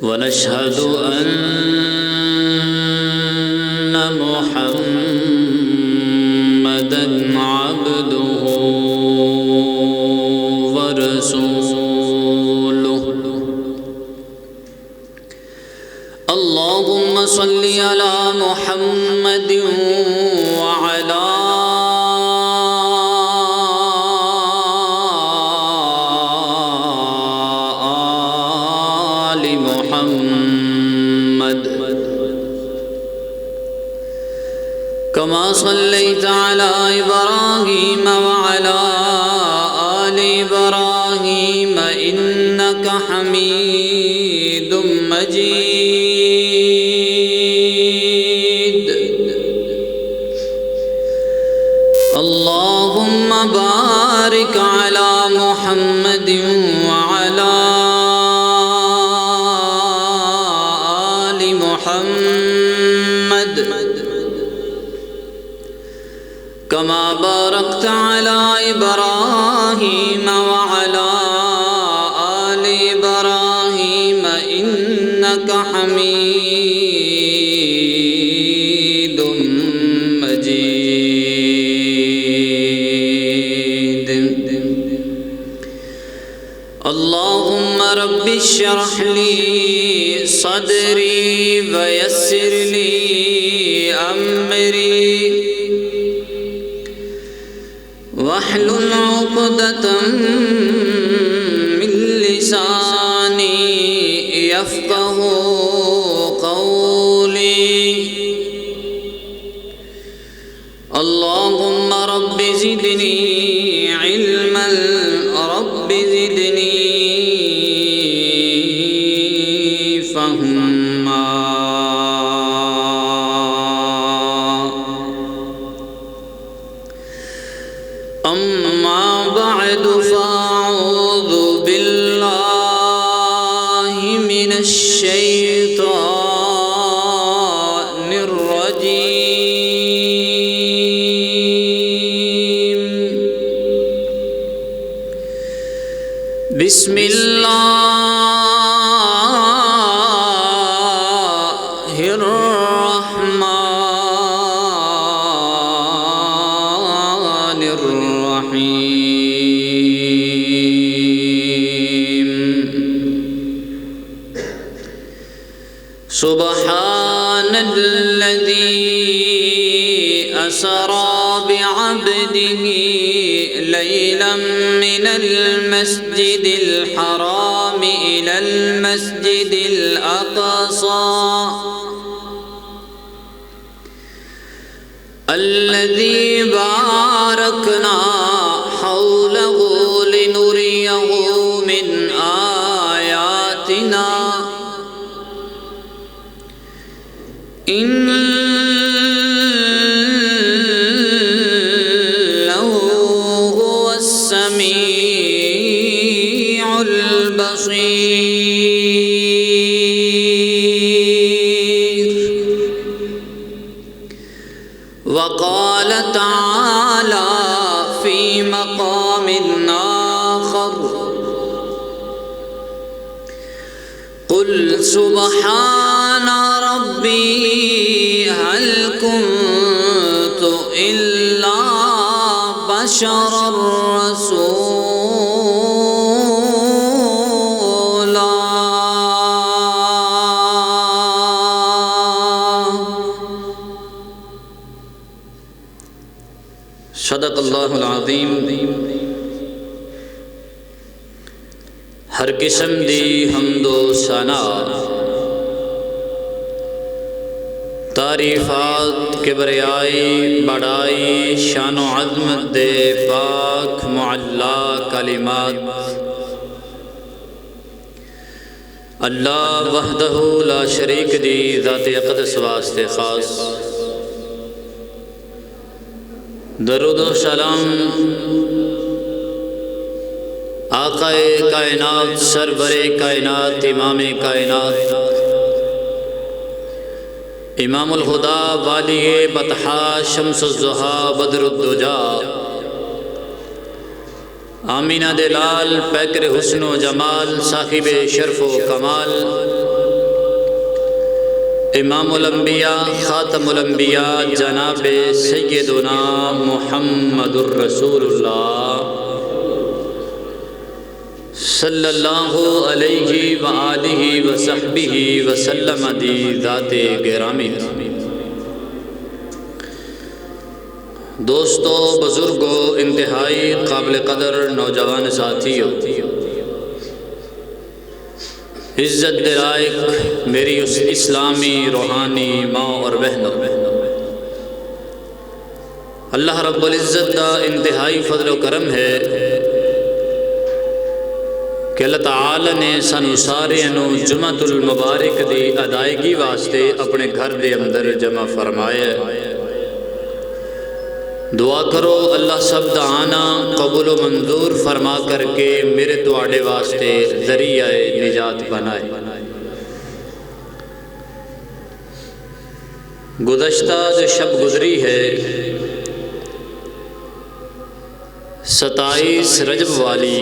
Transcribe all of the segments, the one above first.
ونشهد أن محمدًا عبده ورسوله. اللهم صل على محمد وعلى كما صليت على إبراهيم وعلى آل إبراهيم إنك حميد مجيد. اللهم بارك على محمد وعلى آل محمد كما باركت على إبراهيم وعلى آل إبراهيم إنك حميد مجيد. اللهم رب اشرح لي صدري ويسر لي أمري واحلل عقدة من لساني يفقه قولي. اللهم رب زدني علما رب زدني فهما. أما بعد فأعوذ بالله من الشيطان الرجيم. بسم الله الرحمن الرحيم. سبحان الذي أسرى بعبده ليلا من المسجد الحرام إلى المسجد الأقصى الذي باركنا حوله لنريه من آياتنا إنه هو السميع البصير. وقال تعالى في مقام آخر: قل سبحان ربي هل كنت إلا بشرا رسولا. صدق اللہ العظیم. ہر قسم دی حمد و ثنا تعریفات کبریائی بڑائی شان و عظمت دے پاک معلا کلمات اللہ وحدہ لا شریک دی ذات اقدس واسطے خاص. درود و سلام آقا کائنات سرور کائنات امام کائنات امام الہدا والی بطحا شمس الضحا بدر الدجا آمینہ دلال پیکر حسن و جمال صاحب شرف و کمال امام الانبیاء خاتم الانبیاء جناب سیدنا محمد الرسول اللہ صلی اللہ علیہ وآلہ وصحبہ وسلم دی ذات گرامی۔ دوستو، بزرگوں، انتہائی قابل قدر نوجوان ساتھیوں، عزت درائق میری اس اسلامی روحانی ماں اور بہنوں، اللہ رب العزت کا انتہائی فضل و کرم ہے کہ اللہ تعالی نے سانو سارے جمعۃ المبارک دی ادائیگی واسطے اپنے گھر دے اندر جمع فرمایا ہے۔ دعا کرو اللہ سب دا آنا قبول و منظور فرما کر کے میرے تواڈے واسطے ذریعہ نجات بنائے۔ گزشتہ جو شب گزری ہے 27 رجب والی،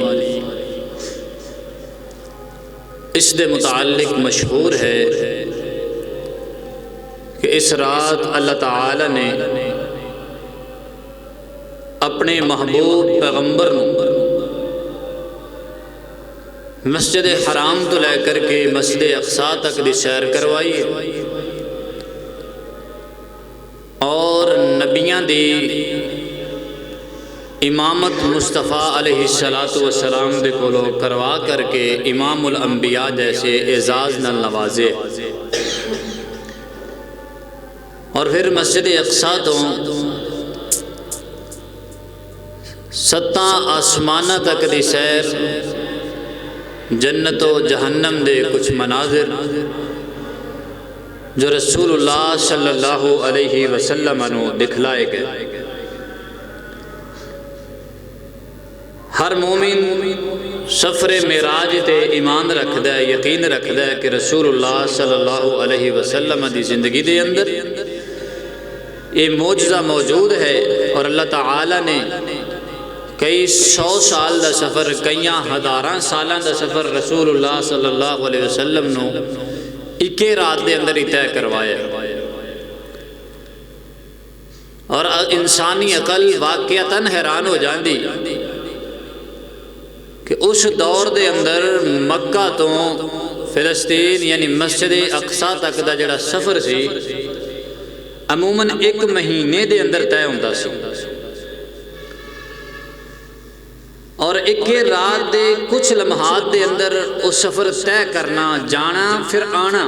اس دے متعلق مشہور ہے کہ اس رات اللہ تعالی نے اپنے محبوب پیغمبر مسجد حرام تو لے کر کے مسجد اقصیٰ تک دی سیر کروائی ہے، اور نبیاں دی امامت مصطفیٰ علیہ السلام دے کولو کروا کر کے امام الانبیاء جیسے اعزاز نال نوازے، اور پھر مسجد اقصیٰ تو 7 آسمانہ تک دی سیر، جنت و جہنم دے کچھ مناظر جو رسول اللہ صلی اللہ علیہ وسلم نو دکھلائے گئے۔ ہر مومن سفر معراج تے ایمان رکھدا ہے، یقین رکھدا ہے کہ رسول اللہ صلی اللہ علیہ وسلم دی زندگی دے اندر یہ معجزہ موجود ہے، اور اللہ تعالی نے کئی 100 سال دا سفر، کئی ہزاراں سالاں دا سفر رسول اللہ صلی اللہ علیہ وسلم نو ایک رات دے اندر ہی طے کروایا، اور انسانی عقل واقعتاً حیران ہو جاندی کہ اس دور دے اندر مکہ تو فلسطین یعنی مسجد اقصیٰ تک دا جڑا سفر سی عموماً 1 مہینے دے اندر طے ہوندا سی، اور ایک رات دے کچھ لمحات دے اندر اس سفر طے کرنا، جانا پھر آنا،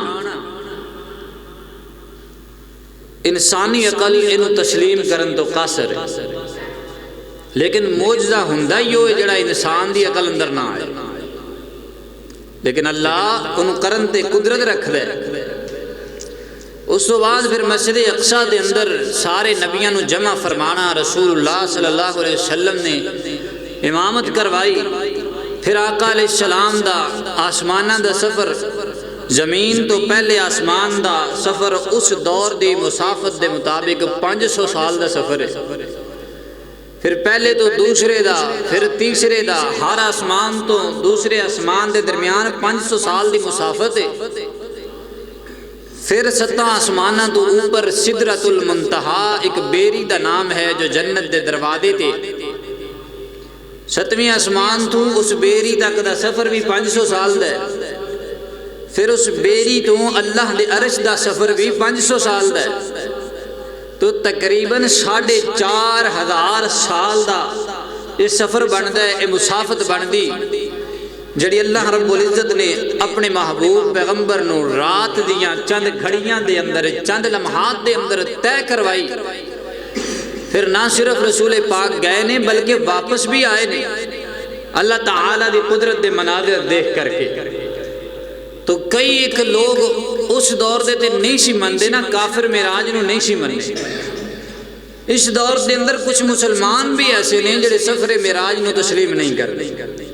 انسانی عقل انہوں تسلیم کرن تو قاصر ہے، لیکن معجزہ ہوندا ہی ہوئے جڑا انسان دی عقل اندر نہ آئے، لیکن اللہ انہوں کرن تے قدرت رکھ دے۔ اس تو بعد پھر مسجد اقصیٰ دے اندر سارے نبیاں نو جمع فرمانا، رسول اللہ صلی اللہ علیہ وسلم نے امامت کروائی، پھر آقا علیہ السلام دا آسمانہ دا سفر، زمین تو پہلے آسمان دا سفر اس دور دی مسافت دے مطابق 500 سال دا سفر ہے، پھر پہلے تو دوسرے دا، پھر تیسرے دا، ہر آسمان تو دوسرے آسمان دے درمیان 500 سال دی مسافت ہے، پھر 7 آسمانہ تو اوپر سدرۃ المنتہا ایک بیری دا نام ہے جو جنت دے دروازے تے، 7ویں آسمان تو اس بیری تک دا سفر بھی 500 سال دا ہے، پھر اس بیری تو اللہ دے عرش دا سفر بھی 500 سال دا ہے، تو تقریباً 4,500 سال دا یہ سفر بندا ہے، یہ مسافت بندی جڑی اللہ رب العزت نے اپنے محبوب پیغمبر نو رات دیاں چند گھڑیاں دے اندر، چند لمحات دے اندر طے کروائی۔ پھر نہ صرف رسول پاک گئے نے بلکہ واپس بھی آئے نے، اللہ تعالیٰ دی قدرت دے مناظر دیکھ کر کے۔ تو کئی ایک لوگ اس دور دے تے نہیں سی مندے نا، کافر معراج نو نہیں سی مندے۔ اس دور دے اندر کچھ مسلمان بھی ایسے نے جڑے سفر معراج نو تسلیم نہیں کرتے۔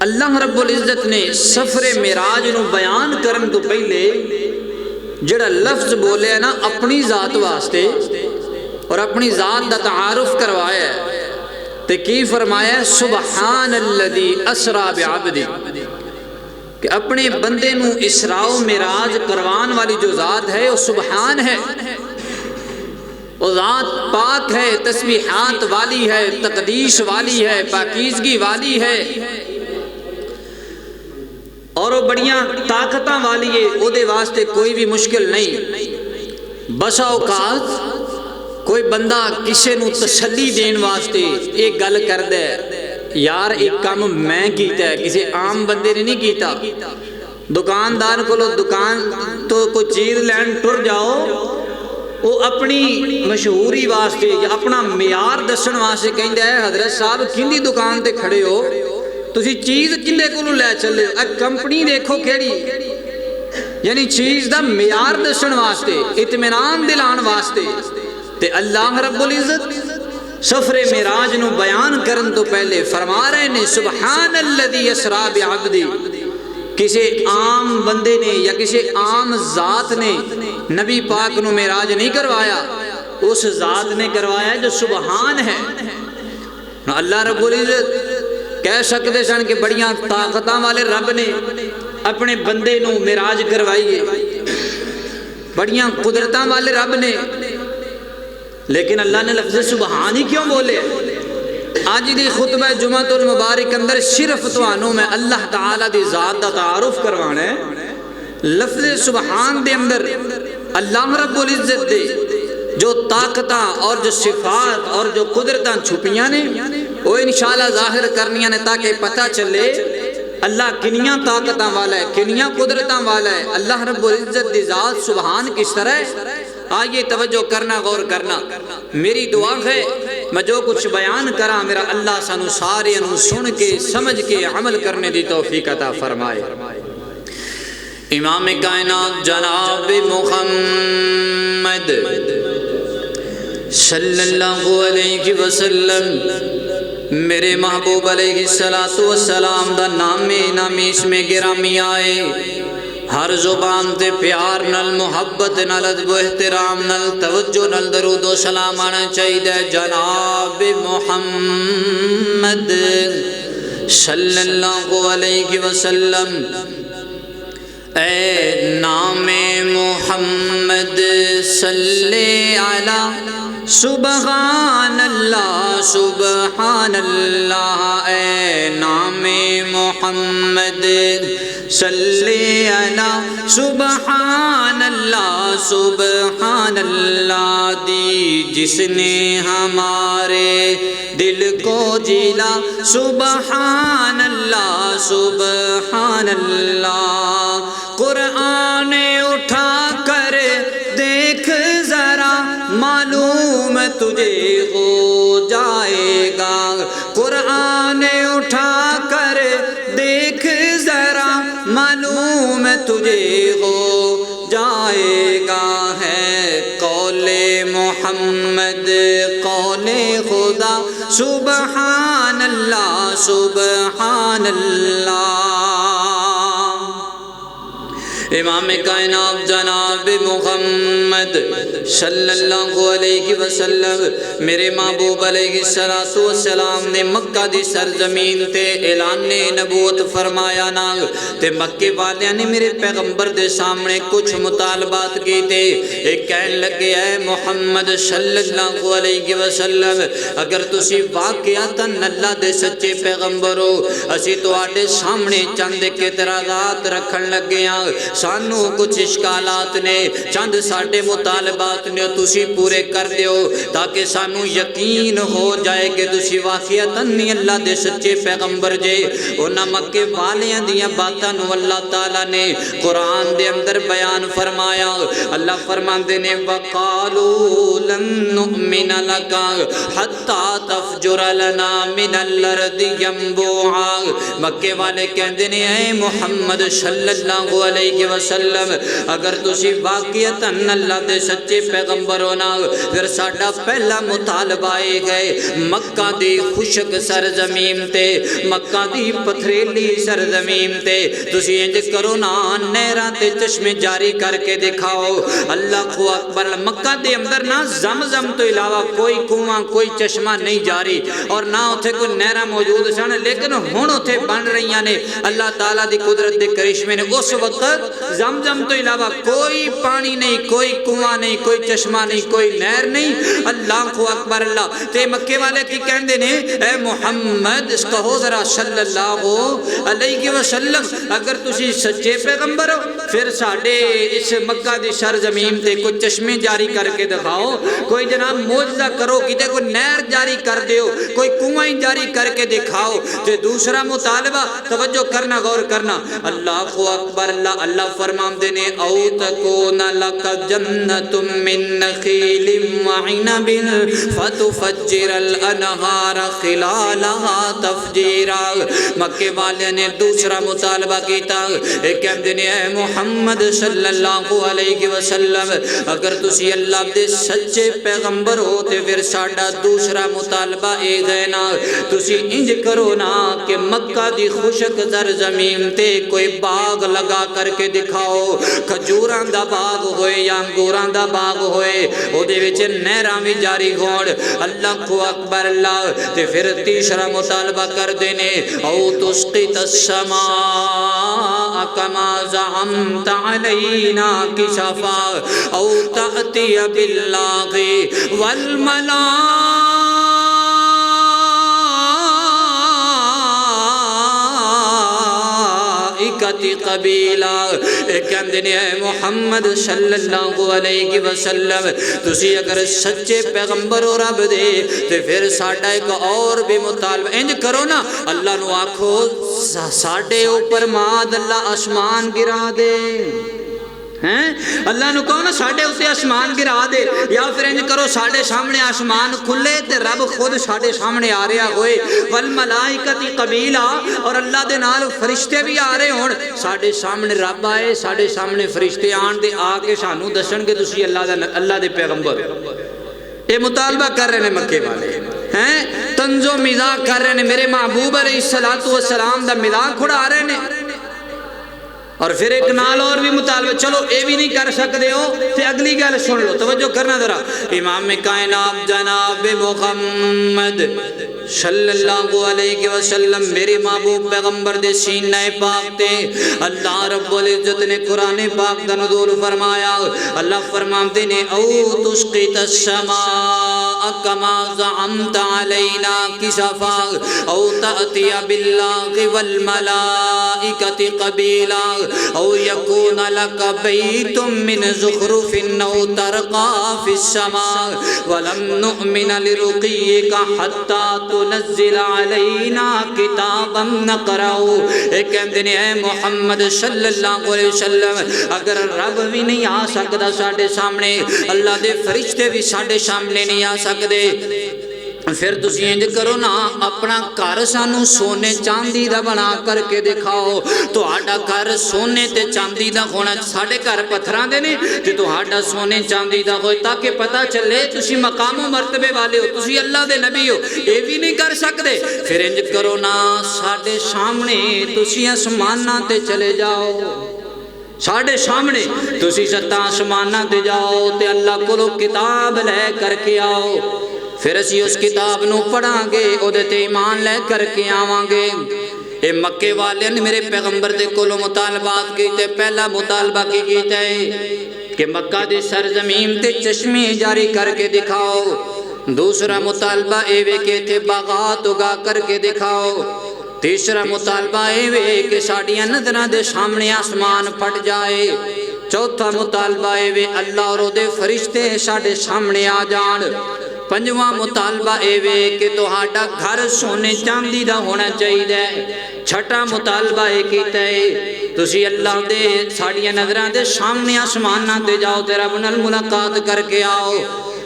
اللہ رب العزت نے سفر معراج نو بیان کرن تو پہلے جڑا لفظ بولے نا اپنی ذات واسطے اور اپنی ذات دا تعارف کروایا ہے، تے کی فرمایا سبحان الذی اسرا بعبدہ، کہ اپنے بندے نو اسراء و معراج کروان والی جو ذات ہے وہ سبحان ہے، وہ ذات پاک ہے، تسبیحات والی ہے، تقدیس والی ہے، پاکیزگی والی ہے، اور وہ بڑیاں طاقتاں والی ہے، او دے واسطے کوئی بھی مشکل نہیں۔ بسا اوقات کوئی بندہ کسے نو تسلی دین واسطے ایک گل کر دے، یار ایک کام میں کیتا ہے، کسی عام بندے نے نہیں کیتا۔ دکاندار کو لو دکان تو کوئی چیز لین ٹر جاؤ، وہ اپنی مشہوری واسطے یا اپنا معیار دسن واسطے کہندا ہے حضرت صاحب کیندی دکان تے کھڑے ہو، تسی چیز کندے کولوں لے چلے ہو، کمپنی دیکھو کیڑی، یعنی چیز دا معیار دسن واسطے، اطمینان دلان واسطے۔ تے اللہ رب العزت سفر معراج نو بیان کرن تو پہلے فرما رہے نے سبحان الذی اسریٰ بعبدی۔ کسی عام بندے نے یا کسی عام ذات نے نبی پاک نو معراج نہیں کروایا، اس ذات نے کروایا جو سبحان ہے۔ اللہ رب العزت کہہ سکتے سن کہ بڑیاں طاقتاں والے رب نے اپنے بندے نو معراج کروائیے، بڑیاں قدرتاں والے رب نے، لیکن اللہ نے لفظ سبحان ہی کیوں بولے؟ آج دی خطبہ جمعۃ المبارک اندر صرف توانوں میں اللہ تعالیٰ دی ذات دا تعارف کروانا ہے۔ لفظ سبحان دے اندر اللہ رب العزت دے جو طاقتاں اور جو صفات اور جو قدرتاں چھپیاں نے وہ انشاءاللہ ظاہر کرنیاں نے تاکہ پتہ چلے اللہ کنیاں طاقتاں والا ہے، کنیاں قدرتاں والا ہے۔ اللہ رب العزت دی ذات سبحان کس طرح ہے؟ آئیے توجہ کرنا، غور کرنا۔ میری دعا ہے میں جو کچھ بیان کرا میرا اللہ سانو سارے انہوں سن کے سمجھ کے عمل کرنے دی توفیق عطا فرمائے۔ امام کائنات جناب محمد صلی اللہ علیہ وسلم میرے محبوب علیہ السلام دا نامی اس میں گرامی آئے، ہر زبان تے پیار نل محبت نل ادب و احترام نل توجہ نل درود و سلام آنا چاہیے جناب محمد صلی اللہ علیہ وسلم۔ اے نام محمد صلی علی سبحان اللہ سبحان اللہ، اے نام محمد صلی علی سبحان اللہ سبحان اللہ، دی جس نے ہمارے دل کو جلا سبحان اللہ سبحان اللہ۔ قرآن اٹھا کر دیکھ ذرا معلوم تجھے ہو جائے گا، قرآن اٹھا کر دیکھ ذرا معلوم تجھے ہو جائے گا، ہے قول محمد قول خدا سبحان اللہ سبحان اللہ۔ امام کائنات جناب محمد صلی اللہ علیہ وسلم میرے محبوب علیہ السلام نے مکہ دی سرزمین تے اعلان نبوت فرمایا نا، تے مکے والیاں نے میرے پیغمبر دے سامنے کچھ مطالبات کی تے ایک کہن لگے اے محمد صلی اللہ علیہ وسلم اگر تسی واقعاتاً اللہ دے سچے پیغمبر ہو، اسی تو آٹے سامنے چند کے اعتراضات رکھن لگے ہیں، سانو کچھ اشکالات نے، چند ساڑھے مطالبات نے تسی پورے کر دیو تاکہ سانو یقین ہو جائے کہ تسی واقعتاً نہیں اللہ دے سچے پیغمبر جے۔ انہاں مکے والیاں دیاں باتاں نو اللہ تعالیٰ نے قرآن دے اندر بیان فرمایا۔ اللہ فرماندے نے وَقَالُوا لَن نُؤْمِنَ لَكَ حَتَّى تَفْجُرَ لَنَا مِنَ الْأَرْضِ يَنبُوعًا۔ مکے والے کہندے نے اے محمد صلی اللہ علیہ علیہ وسلم اگر تسی واقعتاً اللہ دے سچے پیغمبر ہونا پھر ساڈا پہلا مطالبہ اے گئے مکہ دی خشک سرزمین تے مکہ دی پتھریلی سرزمین تے تسی انج کرو نا نہراں تے چشمے جاری کر کے دکھاؤ اللہ کو اکبر مکہ دے اندر نہ زمزم تو علاوہ کوئی کنواں کوئی چشمہ نہیں جاری اور نہ اتھے کوئی نہراں موجود سن لیکن ہن اتھے بن رہی نے اللہ تعالیٰ دی قدرت دے کرشمے نے اس وقت زمزم تو علاوہ کوئی پانی نہیں کوئی کنواں نہیں کوئی چشمہ نہیں کوئی نہر نہیں اللہ کو اکبر اللہ تے مکے والے کی کہندے نے اے محمد اس کہو ذرا صلی اللہ علیہ وسلم اگر تسی سچے پیغمبر ہو پھر ساڑے اس مکہ دی سرزمین تے کوئی چشمے جاری کر کے دکھاؤ کوئی جناب معجزہ کرو کتے کوئی نہر جاری کر دیو کوئی کنواں جاری کر کے دکھاؤ تے دوسرا مطالبہ توجہ کرنا غور کرنا اللہ کو اکبر اللہ اللہ فرمان دینے او تکون لک جنت من نخیل وعنب فتفجر الانہار خلالها تفجیرا مکے والے نے دوسرا مطالبہ کیتا ایک دینے اے محمد صلی اللہ علیہ وسلم اگر تسی اللہ دے سچے پیغمبر ہو تے پھر ساڑا دوسرا مطالبہ اے گئے نا تسی انج کرو نا کہ مکہ دی خشک سرزمین تے کوئی باغ لگا کر کے دکھاؤ کھجوراں دا باغ ہوئے یا انگوراں دا باغ ہوئے او دے وچ نہراں وی جاری ہون اللہ کو اکبر اللہ تے پھر تیسرا مطالبہ کر دینے او تسقط السماء کما زعمت علینا کشفا او تأتی باللہ والملائکۃ قبیلہ کہندے اے محمد صلی اللہ علیہ وسلم تسی اگر سچے پیغمبر ہو رب دے تے پھر ساڈا ایک اور بھی مطالبہ انج کرو نا اللہ نو آکھو ساڈے اوپر ماد اللہ آسمان گرا دے اللہ نو کہو نا ساڑھے اسے آسمان گرا دے یا پھر انج کرو ساڑھے سامنے آسمان کھلے تے رب خود ساڑھے سامنے آ رہا ہوئے والملائکۃ قبیلہ اور اللہ دے نال فرشتے بھی آ رہے ہون ساڑھے سامنے رب آئے ساڑھے سامنے فرشتے آن دے آکے سانو دسن کے تسی اللہ دے پیغمبر یہ مطالبہ کر رہے ہیں مکے والے طنز و مزاح کر رہے ہیں میرے محبوب علیہ السلام دا مزاح کھڑا رہے ہیں اور پھر ایک نال اور بھی مطالبہ چلو اے بھی نہیں کر سکتے ہو تے اگلی گل سن لو توجہ کرنا ذرا امام کائنات جناب محمد صلی اللہ علیہ وسلم میرے محبوب پیغمبر دے سینہ پاک تے اللہ رب العزت نے قرآن پاک دا نزول فرمایا اللہ فرماتے نے او تسقط السماء کما زعمت علینا کشفا او تأتی باللہ والملائکۃ قبیلہ او یکون لک بیت من زخرف او ترقى فی السماء ولم نؤمن لرقیک حتی تنزل علینا کتابا نقرأو ایک کہندے نے اے محمد صلی اللہ علیہ وسلم اگر رب بھی نہیں آ سکتا ساڑھے سامنے اللہ دے فرشتے بھی ساڑھے سامنے نہیں آ سکتے پھر تسی انج کرو نا اپنا گھر سانو سونے چاندی دا بنا کر کے دکھاؤ تو آڈا گھر سونے تے چاندی دا ہونا ساڑھے گھر پتھران دے نہیں تے تو آڈا سونے چاندی دا ہوئے تاکہ پتا چلے تسی مقام و مرتبے والے ہو تسی اللہ دے نبی ہو اے بھی نہیں کر سکتے پھر انج کرو نا ساڑھے سامنے تسی اسمانہ تے چلے جاؤ ساڑھے سامنے تسی ستا اسمانہ تے جاؤ تے اللہ کو کتاب لے کر کے آؤ پھر اسی اس کتاب نو پڑھاں گے او دیتے ایمان لے کر کے آواں گے اے مکے والے نے میرے پیغمبر دے کولو مطالبات کیتے پہلا مطالبہ کی کیتا ہے کہ مکہ دے سرزمین تے چشمے جاری کر کے دکھاؤ دوسرا مطالبہ اے وے کہ تھے باغات اگا کر کے دکھاؤ تیسرا مطالبہ اے وے کہ ساڑیاں نظرہ دے سامنے آسمان پھٹ جائے چوتھا مطالبہ اے وے اللہ اور دے فرشتے ساڑے سامنے آ جان پنجواں مطالبہ اے وے کہ تہاڈا گھر سونے چاندی دا ہونا چاہیے چھٹا مطالبہ اے کیتا ہے تسی اللہ دے ساڑیاں نظراں دے سامنے آسماناں تے جاؤ تے رب نال ملاقات کر کے آؤ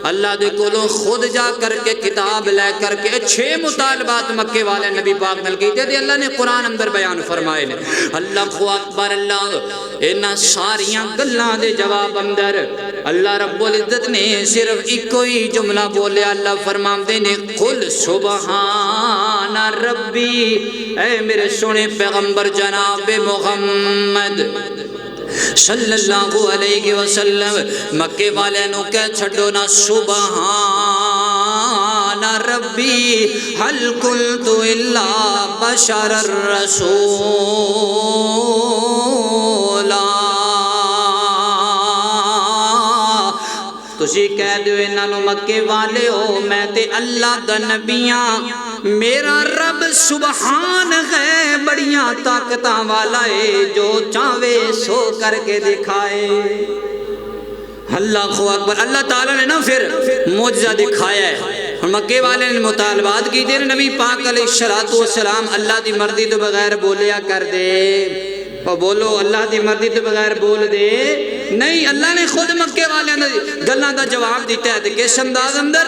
اللہ دے کولوں خود جا کر کے کتاب لے کر کے 6 مطالبات مکے والے نبی پاک نال کیتے تے اللہ نے قرآن اندر بیان فرمائے نے. اللہ اکبر اللہ. انہاں ساریاں گلاں دے جواب اندر اللہ رب العزت نے صرف ایک ہی جملہ بولیا. اللہ فرماندے نے قل سبحان ربی. اے میرے سونے پیغمبر جناب محمد صلی اللہ علیہ وسلم مکے والے نو کہہ چھڑو نا سبحان ربی حل قلت الا بشر الرسولا. تسی کہہ دیو انہوں مکے والے ہو میں تے اللہ دا نبیاں میرا رب سبحان ہے بڑیاں طاقتاں والا ہے جو چاہے سو کر کے دکھائے. اللہ اکبر. اللہ تعالیٰ نے نا پھر معجزہ دکھایا ہے. مکے والے نے مطالبات کی تھے نبی پاک علیہ السلام اللہ دی مرضی تو بغیر بولیا کر دے. اور بولو اللہ دی مرضی تو بغیر بول دے نہیں. اللہ نے خود مکے والے گلاں دا جواب دیتا ہے کس انداز اندر.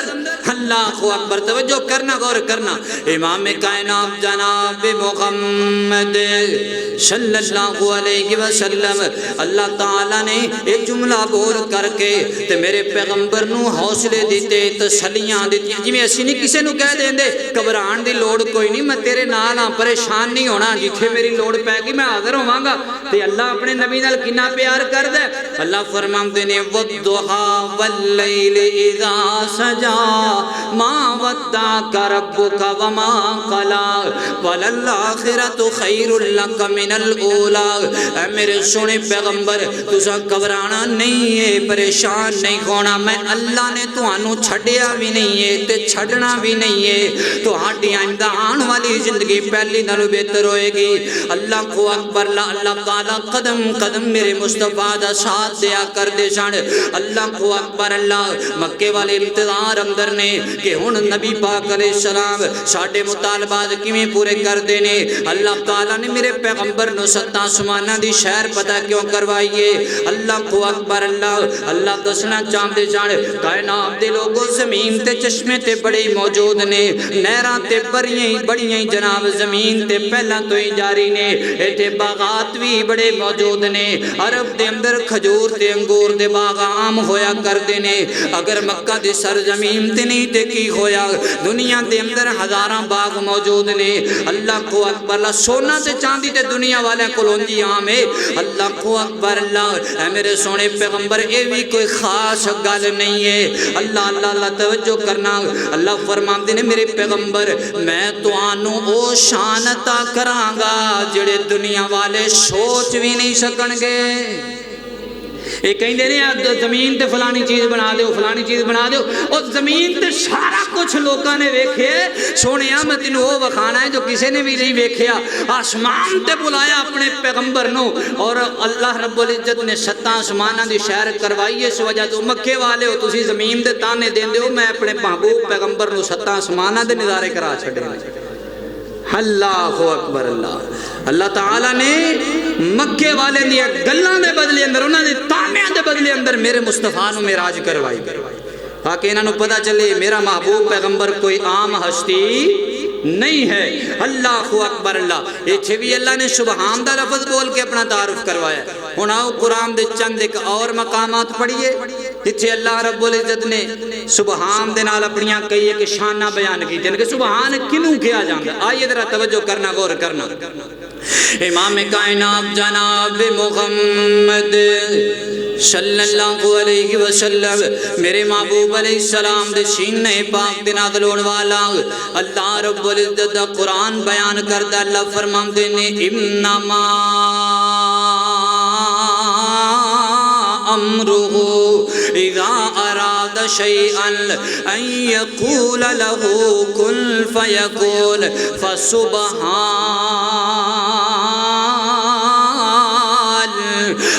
اللہ اکبر. توجہ کرنا غور کرنا. امام کائنات جناب محمد صلی اللہ علیہ وسلم اللہ تعالیٰ نے ایک جملہ بول کر کے تے میرے پیغمبر نو حوصلے دیتے تسلیاں دیتی. جی میں اسی نہیں کسے نو کہہ دیں دے گھبران دی لوڑ کوئی نہیں میں تیرے نال ہاں پریشان نہیں ہونا جتھے میری لوڑ پے گی میں حاضر ہوواں گا. تے اللہ اپنے نبی نال کنا پیار کردا ہے. اللہ فرماندے نے والضحى واللیل اذا سجا ما ودعك ربك وما قلى وللآخرۃ خیر لک من الاولی. اے میرے سونے پیغمبر تساں گھبرانا نہیں ہے پریشان نہیں ہونا. میں اللہ نے تانوں چھڈیا بھی نہیں ہے تے چھڈنا بھی نہیں ہے. تہاڈی آئندہ آن والی زندگی پہلی نالوں بہتر ہوئے گی. اللہ کو اکبر. اللہ تعالیٰ قدم قدم میرے مصطفیٰ دا ساتھ دیا کر دے سن. اللہ کو اکبر. اللہ مکے والے انتظار اندر نے کہ ہن نبی پاک علیہ السلام ساڈے مطالبات کیویں پورے کر دینے. اللہ تعالیٰ نے میرے پیغمبر نو 7 آسماناں دی سیر پتہ کیوں کروائیے. اللہ کو اکبر. اللہ دسنا چاہندے سن کائنات دے لوگوں زمین تے چشمے تے بڑے موجود نے نہراں تے بڑیاں جناب زمین تے پہلاں تو ہی جاری نے. ایتھے باغات بھی بڑے موجود نے. عرب دے اندر کھجور تے انگور دے باغ عام ہویا کردے نے. اگر مکہ دی سرزمین تے نہیں تے کی ہویا دنیا دے اندر ہزاراں باغ موجود نے. اللہ کو اکبر. سونا تے چاندی تے دنیا والے کولونجی عام ہے. اللہ کو اکبر. اللہ اے میرے سونے پیغمبر اے بھی کوئی خاص گل نہیں ہے. اللہ توجہ کرنا. اللہ فرماندے نے میرے پیغمبر میں تانوں او شان عطا کراں گا جڑے دنیا والے سوچ بھی نہیں سکن گے. یہ کہندے نے زمین تے فلانی چیز بنا دیو فلانی چیز بنا دیو. اور زمین تے سارا کچھ لوکاں نے ویکھے سونیا میں تینوں وہ وکھانا ہے جو کسے نے بھی نہیں ویکھیا. آسمان تے بلایا اپنے پیغمبر نو اور اللہ رب العزت نے 7 آسماناں دی سیر کروائی. اس وجہ تو مکے والے ہو تسی زمین تے تانے دیندے ہو میں اپنے محبوب پیغمبر نو 7 آسماناں دے نظارے کرا چھڈے. اللہ اکبر. اللہ تعالیٰ نے مکے والے دیا گلاں دے بدلے اندر انہوں نے تانیاں دے بدلے اندر میرے مصطفیٰ نو معراج کروائی تاکہ انہوں نے پتہ چلے میرا محبوب پیغمبر کوئی عام ہستی نہیں ہے. اللہ اکبر. اللہ ایتھے بھی اللہ نے سبحان دا لفظ بول کے اپنا تعارف کروایا. ہن آؤ قرآن دے چند ایک اور مقامات پڑھیے جتھے اللہ رب العزت نے سبحان دے نال اپنیاں کئی ایک شانہ بیان کی جن کے سبحان کنوں کیا جاندا. آئیے ذرا توجہ کرنا غور کرنا. امام کائنات جناب محمد صلی اللہ علیہ وسلم میرے محبوب علیہ السلام دے سینے پاک دے نازل ہون والا اللہ رب العزت دا قرآن بیان کردا. اللہ فرماندے نے انما امرہ اذا اراد شیئا ان یقول له کن فیکون فسبحان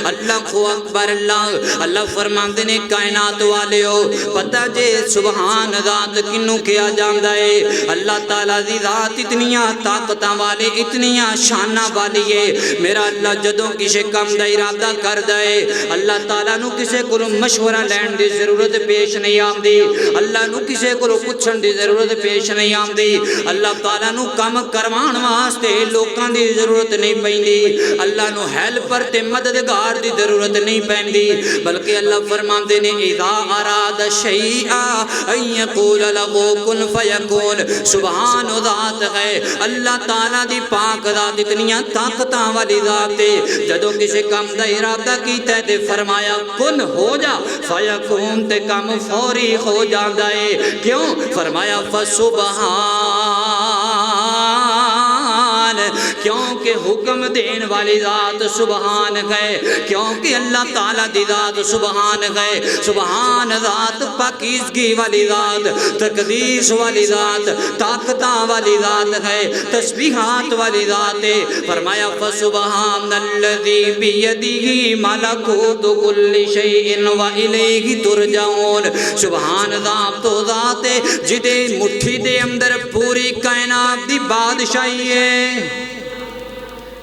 اللہ کو اکبر اللہ اللہ فرماندے نے کائنات والے ہو پتہ جے سبحان ذات کنوں کیا جاندا ہے اللہ تعالیٰ دی ذات اتنیاں طاقتاں والے اتنیاں شاناں والی ہے میرا اللہ جدوں کسے کم دا ارادہ کردا ہے اللہ تعالیٰ نو کسے کو مشورہ لین دی ضرورت پیش نہیں آندی اللہ نو کسے کو پوچھن دی ضرورت پیش نہیں آندی اللہ تعالیٰ نو کم کروان واسطے لوکاں دی ضرورت نہیں پیندی اللہ نو ہیلپر تے مددگار دی ضرورت نہیں پیندی بلکہ اللہ فرماندے نے اذا اراد شیئا ان یقول له کن فیکون سبحان ذات ہے اللہ تعالیٰ دی پاک ذات اتنیاں طاقتاں والی ذات ہے جدوں کسے کام دا ارادہ کیتا ہے تے فرمایا کن ہو جا فیکون تے کام فوری ہو جاندا ہے کیوں فرمایا فسبحان کیونکہ حکم دین والی ذات سبحان ہے کیونکہ اللہ تعالیٰ دی ذات سبحان ہے سبحان ذات پاکیزگی والی ذات تقدیس والی ذات طاقتاں والی ذات ہے تسبیحات والی ذات ہے فرمایا فسبحان الذی بیدہ ملکوت کل شیء والیہ ترجعون سبحان ذات تو ذات ہے جدے مٹھی دے اندر پوری کائنات دی بادشاہی ہے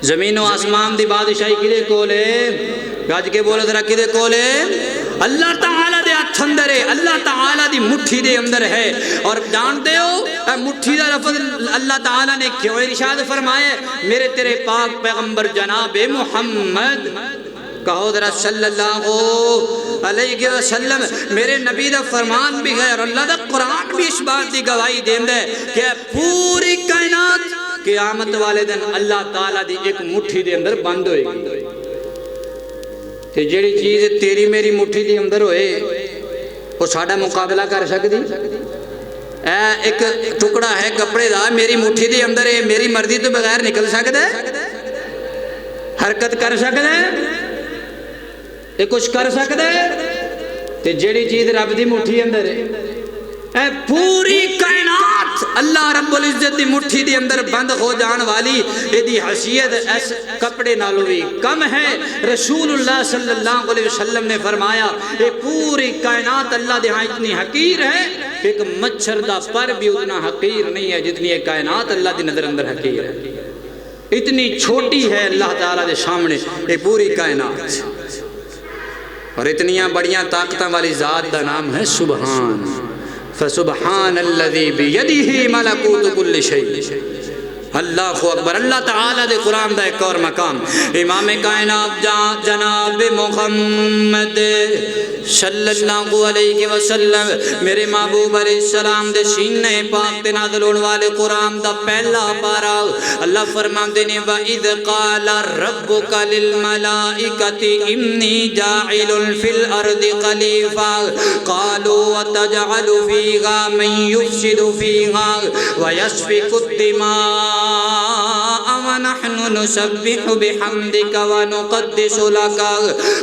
زمین و آسمان دی بادشاہی کدے کولے گاج کے بولے ذرا کدے کولے اللہ تعالیٰ دے ہاتھ اندر ہے اللہ تعالیٰ دی مٹھی دے اندر ہے اور جانتے ہو مٹھی دا لفظ اللہ تعالیٰ نے کیوں ارشاد فرمایا میرے تیرے پاک پیغمبر جناب محمد کہو ذرا صلی اللہ علیہ وسلم میرے نبی دا فرمان بھی ہے اور اللہ دا قرآن بھی اس بات دی گواہی دیندہ ہے کہ پوری کائنات قیامت والے دن اللہ تعالیٰ دی ایک مٹھی دے اندر بند ہوئے گی تے جیڑی چیز تیری میری مٹھی دے اندر ہوئے وہ ساڑھا مقابلہ کر سکتی ایک ٹکڑا ہے کپڑے دا میری مٹھی دے اندر ہے میری مرضی تو بغیر نکل سکتا ہے حرکت کر سکتا ہے یہ کچھ کر سکتا ہے تے جیڑی چیز رب دی مٹھی اندر ہے پوری کائنات اللہ رب العزت دی مٹھی دی اندر بند ہو جان والی ایدی حیثیت اس کپڑے نالو بھی کم ہے رسول اللہ صلی اللہ علیہ وسلم نے فرمایا یہ پوری کائنات اللہ دے ہاں اتنی حقیر ہے ایک مچھر دا پر بھی اتنا حقیر نہیں ہے جتنی یہ کائنات اللہ دی نظر اندر حقیر ہے اتنی چھوٹی ہے اللہ تعالیٰ دے سامنے یہ پوری کائنات اور اتنیاں بڑیاں طاقتاں والی ذات دا نام ہے سبحان فسبحان الذی بیدہ ملکوت کل شیء اللہ اکبر اللہ تعالیٰ دے قرآن دا ایک اور مقام امام کائنات جناب محمد صلی اللہ علیہ وسلم میرے محبوب علیہ السلام دے سینے پاک تے نازل ہونے والے قرآن دا پہلا پارا اللہ فرماندے نے وَإِذْ قَالَ رَبُّكَ لِلْمَلَائِكَةِ إِنِّي جَاعِلٌ فِي الْأَرْضِ خَلِيفَةً قَالُوا وَتَجْعَلُ فِيهَا مَن يُفْسِدُ فِيهَا وَيَسْفِكُ الدِّمَاءَ ونحن نسبح بحمدك ونقدس لك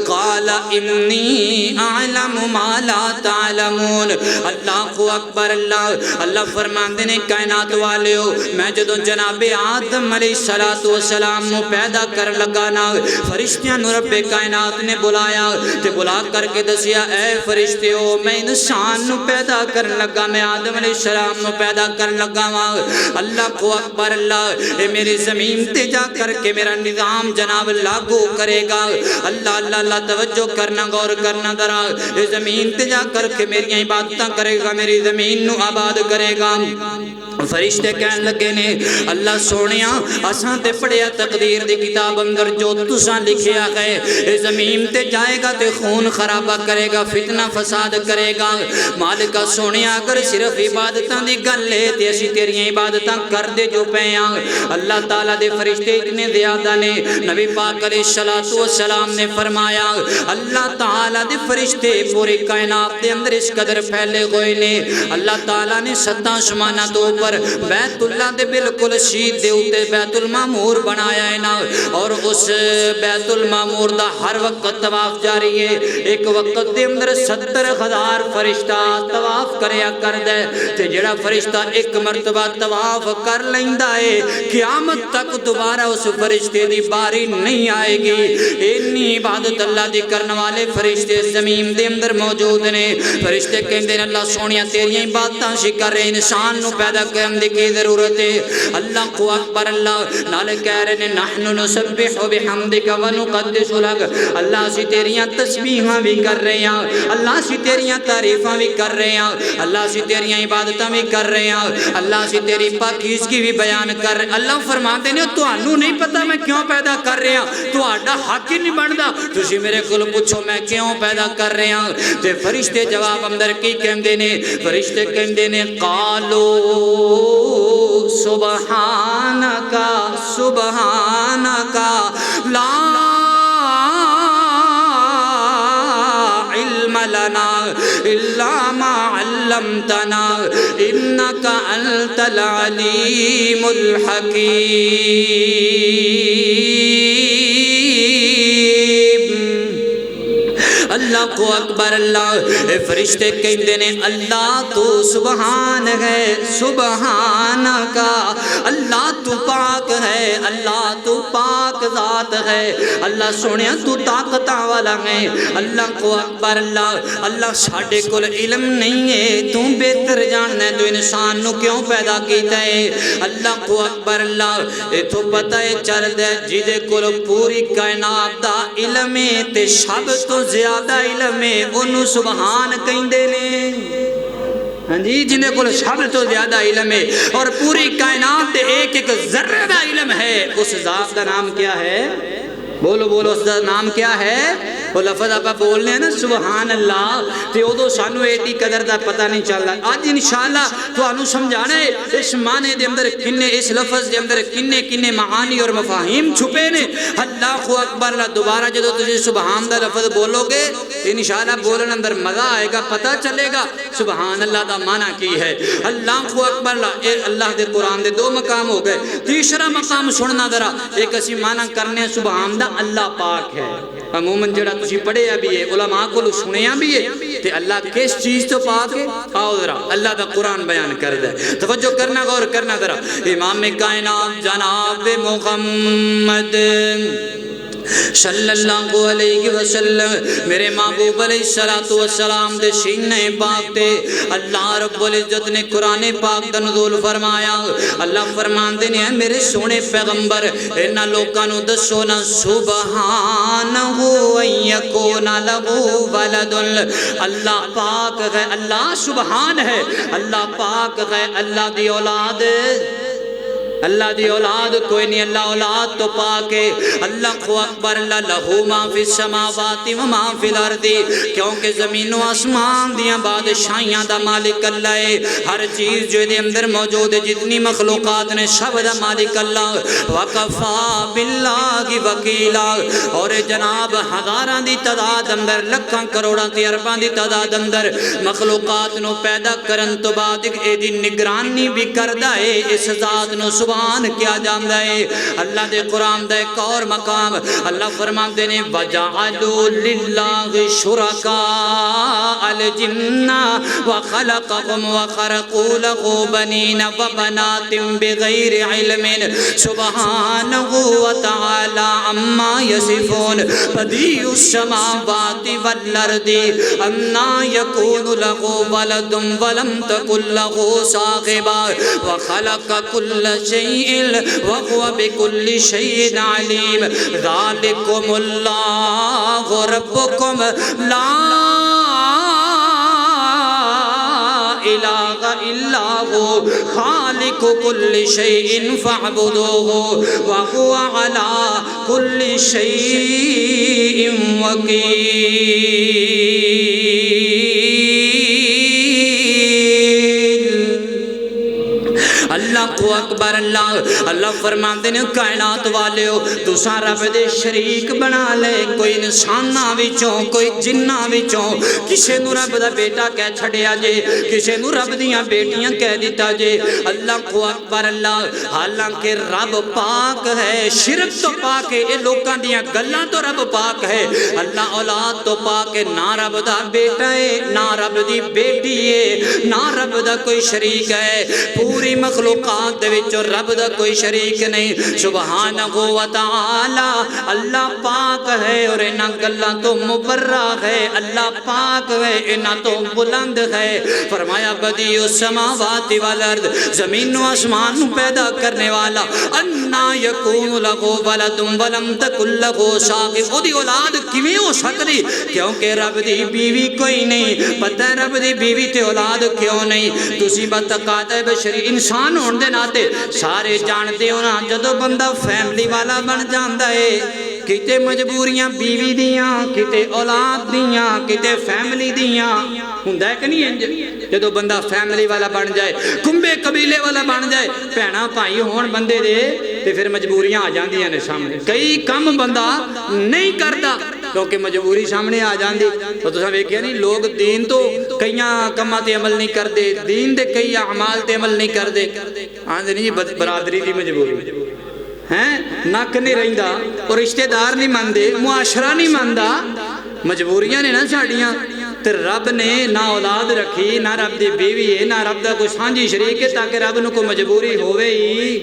قال إني أعلم ما لا تعلمون اللہ اکبر اللہ فرماندے نے کائنات والے ہو میں جدوں جناب آدم علیہ السلام نو پیدا کر لگا نا فرشتیاں نو رب کائنات نے بلایا تے بلا کر کے دسیا اے فرشتے ہو میں انسان نو پیدا کر لگا میں آدم علیہ السلام نو پیدا کر لگا اللہ اکبر اللہ اے میری زمین تے جا کر کے میرا نظام جناب لاگو کرے گا اللہ اللہ اللہ توجہ کرنا غور کرنا ذرا اے زمین تے جا کر کے میری عبادتاں کرے گا میری زمین نو آباد کرے گا فرشتے کہنے لگے نے اللہ سونیاں اساں تے پڑھیا تقدیر دی کتاب اندر جو تساں لکھیا ہے اے زمین تے جائے گا تے خون خرابہ کرے گا فتنہ فساد کرے گا مالکہ سونیاں اگر صرف عبادتاں دی گل لے تے اسی تیری عبادتاں کر دے جو پیاں اللہ تعالیٰ دے فرشتے اتنے زیادہ نے نبی پاک علیہ السلام نے فرمایا اللہ تعالیٰ دے فرشتے پوری کائنات دے اندر اس قدر پھیلے ہوئے نے اللہ تعالیٰ نے 7 آسماناں تو اوپر اوپر بیت اللہ دے بالکل شید دے اوتے بیت المعمور بنایا ہے نا، اور اس بیت المعمور دا ہر وقت طواف جاری ہے۔ ایک وقت دے اندر 70,000 فرشتہ طواف کریا کر دے، تے جڑا فرشتہ ایک مرتبہ طواف کر لیندہ ہے قیامت تک دوبارہ اس فرشتے دی باری نہیں آئے گی۔ اتنی عبادت اللہ دی کرنے والے فرشتے زمین دے اندر موجود نے۔ فرشتے کہندے نے اللہ سونیا تیریاں باتاں شکر رہے، انسان نو پیدا کرن دی کی ضرورت ہے۔ اللہ کو اکبر، اللہ نالے کہہ رہے نے نحن نسبح بحمدک ونقدس لک، اللہ اسی تیریاں تسبیحاں بھی کر رہے ہیں، اللہ اسی تیریاں تعریفاں بھی کر رہے ہیں، اللہ اسی تیریاں عبادتاں بھی کر رہے ہیں، اللہ اسی تیری پاکیزگی بھی بیان کر رہے ہیں۔ اللہ فرماتے ہیں تانوں نہیں پتہ میں کیوں پیدا کر رہے ہیں، تہاڈا حق ہی نہیں بندا، تسی میرے کول پوچھو میں کیوں پیدا کر رہے ہیں۔ تے فرشتے جواب اندر کی کہندے نے؟ فرشتے کہندے نے قالو سبحانک سبحانک لا علم لنا الا ما علمتنا انک انت العلیم الحکیم۔ اللہ کو اکبر، اللہ فرشتے کہندے نے اللہ تو سبحان ہے، سبحانکا، اللہ تو پاک ہے، اللہ تو پاک ذات ہے، اللہ سونیا تو طاقتاں والا ہے۔ اللہ کو اکبر، اللہ ساڈے کول علم نہیں ہے، تو بہتر جاننا ہے تو انسان نو کیوں پیدا کیتا ہے۔ اللہ کو اکبر، اللہ ایتھوں پتہ ہے چلدا ہے جہدے کول پوری کائنات دا علم ہے تے سب تو زیادہ علم ہے انہوں سبحان کہندے نے۔ ہاں جی، جنہیں کو سب تو زیادہ علم ہے اور پوری کائنات ایک ایک ذرہ دا علم ہے، اس ذات دا نام کیا ہے؟ بولو بولو، اس دا نام کیا ہے؟ وہ لفظ آپ بولنے ہیں نا سبحان اللہ، تے ادو سانو ایڈی قدر دا پتہ نہیں چل رہا۔ آج انشاءاللہ تو انو سمجھانا ہے اس معنی دے اندر کنے، اس لفظ دے اندر کنے کنے معانی اور مفاہیم چھپے نے۔ اللہ اکبر، اللہ دوبارہ جدو تجھے سبحان دا لفظ بولو گے انشاءاللہ بولن اندر مزہ آئے گا، پتہ چلے گا سبحان اللہ دا معنی کی ہے۔ اللہ اکبر، اللہ دے قرآن دے دو مقام ہو گئے، تیسرا مقام سننا ذرا، ایک اسی معنی کرنے سبحان دا اللہ پاک ہے۔ عموماً جڑا تسی پڑھے بھی ہے، علماء کو سنیا بھی ہے، تے اللہ کس چیز تو پاک ہے؟ آؤ ذرا اللہ دا قرآن بیان کر دے، توجہ کرنا، غور کرنا ذرا۔ امام کائنات جناب محمد صلی اللہ علیہ وسلم میرے محبوب علیہ السلام دے سینے پاک تے اللہ رب العزت نے قرآن پاک دا نزول فرمایا۔ اللہ فرماندے نے میرے سونے پیغمبر انہاں لوکاں نو دسو نا سبحانہ ان یکون لہ ولد، اللہ پاک ہے، اللہ سبحان ہے، اللہ پاک ہے، اللہ دی اولاد، اللہ دی اولاد کوئی نہیں، اللہ اولاد تو پاک ہے۔ اللہ کو اکبر، اللہ لہو ما فی السماوات و ما فی الارض، کیونکہ زمین و آسمان دیاں بادشاہیاں دا مالک اللہ ہے، ہر چیز جو دے اندر موجود ہے، جتنی مخلوقات نے سب دا مالک اللہ۔ وکفا باللہ وکیلا، اور جناب ہزاراں دی تعداد اندر، لکھاں کروڑاں تے ارباں دی تعداد اندر مخلوقات نو پیدا کرن تو بعد اے دی نگرانی بھی کردا ہے، اس ذات نو سبحان کیا جاندا ہے۔ اللہ دے قرآن دے ایک اور مقام اللہ فرماندے نے وَجَعَلُوا لِلَّهِ شُرَكَاءَ الْجِنَّ وَخَلَقَهُمْ وَخَرَقُوا لَهُ بَنِينَ وَبَنَاتٍ بِغَيْرِ عِلْمٍ سُبْحَانَهُ وَتَعَالَى عَمَّا يَصِفُونَ بَدِيعُ السَّمَاوَاتِ وَالْأَرْضِ أَنَّىٰ يَكُونُ لَهُ وَلَدٌ وَلَمْ تَكُن لَهُ صَاحِبَةٌ وَخَلَقَ كُلَّ شَيْءٍ وَهُوَ بِكُلِّ شَيْءٍ عَلِيمٌ ذَلِكُمُ اللَّهُ رَبُّكُمْ لَا إِلَٰهَ إِلَّا هُوَ خَالِقُ كُلِّ شَيْءٍ فَاعْبُدُوهُ وَهُوَ عَلَىٰ كُلِّ شَيْءٍ وَكِيلٌ۔ اللہ کو اکبر اللہ فرماندے نے کائنات والیو تساں رب دے شریک بنا لے کوئی انساناں وچوں کوئی جناں وچوں کسے نو رب دا بیٹا کہہ چھڑیا جے کسے نو رب دیاں بیٹیاں کہہ دیتا جے اللہ کو اکبر اللہ حالانکہ رب پاک ہے شرک تو پاک ہے اے لوکاں دیاں گلاں تو رب پاک ہے اللہ اولاد تو پاک ہے نہ رب دا بیٹا ہے نہ رب دی بیٹی ہے نہ رب دا کوئی شریک ہے پوری مخلوقات دے وچوں رب دا کوئی شریک نہیں سبحانہ و تعالی اللہ پاک ہے اور انہاں گلاں تو مبرہ ہے اللہ پاک ہے انہاں تو بلند ہے فرمایا بدیع السماوات والارض زمین و آسمان پیدا کرنے والا انا یکون لہو ولد ولم تکن لہو صاحب او دی اولاد کیویں ہو سکدی کیونکہ رب دی بیوی کوئی نہیں پتہ ہے رب دی بیوی تے اولاد کیوں نہیں تسی بتقاضۂ بشری انسان ہون دے ناتے سارے جانتے ہو نا جدو بندہ فیملی والا بن جاندا ہے کتے مجبوریاں بیوی دیاں کتے اولاد دیاں کتے فیملی دیاں ہوندا ہے کہ نہیں انج جدو بندہ فیملی والا بن جائے کمبے قبیلے والا بن جائے بھیڑاں بھائی ہون بندے دے تے پھر مجبوریاں آ جاندیاں نے سامنے کئی کم بندہ نہیں کردا کیونکہ مجبوری سامنے آ جاندی تو تساں ویکھیا نہیں لوگ دین تو کئیاں کماں تے عمل نہیں کردے دین دے کئی اعمال تے عمل نہیں کردے آندے نہیں برادری دی مجبوری ہیں نک نہیں رہندا اور رشتہ دار نہیں مندے معاشرہ نہیں مندا مجبوریاں نے نا ساڈیاں تے رب نے نہ اولاد رکھی نہ رب دی بیوی ہے نہ رب دا کوئی سانجھی شریک ہے تاکہ رب نو کوئی مجبوری ہوئے ہی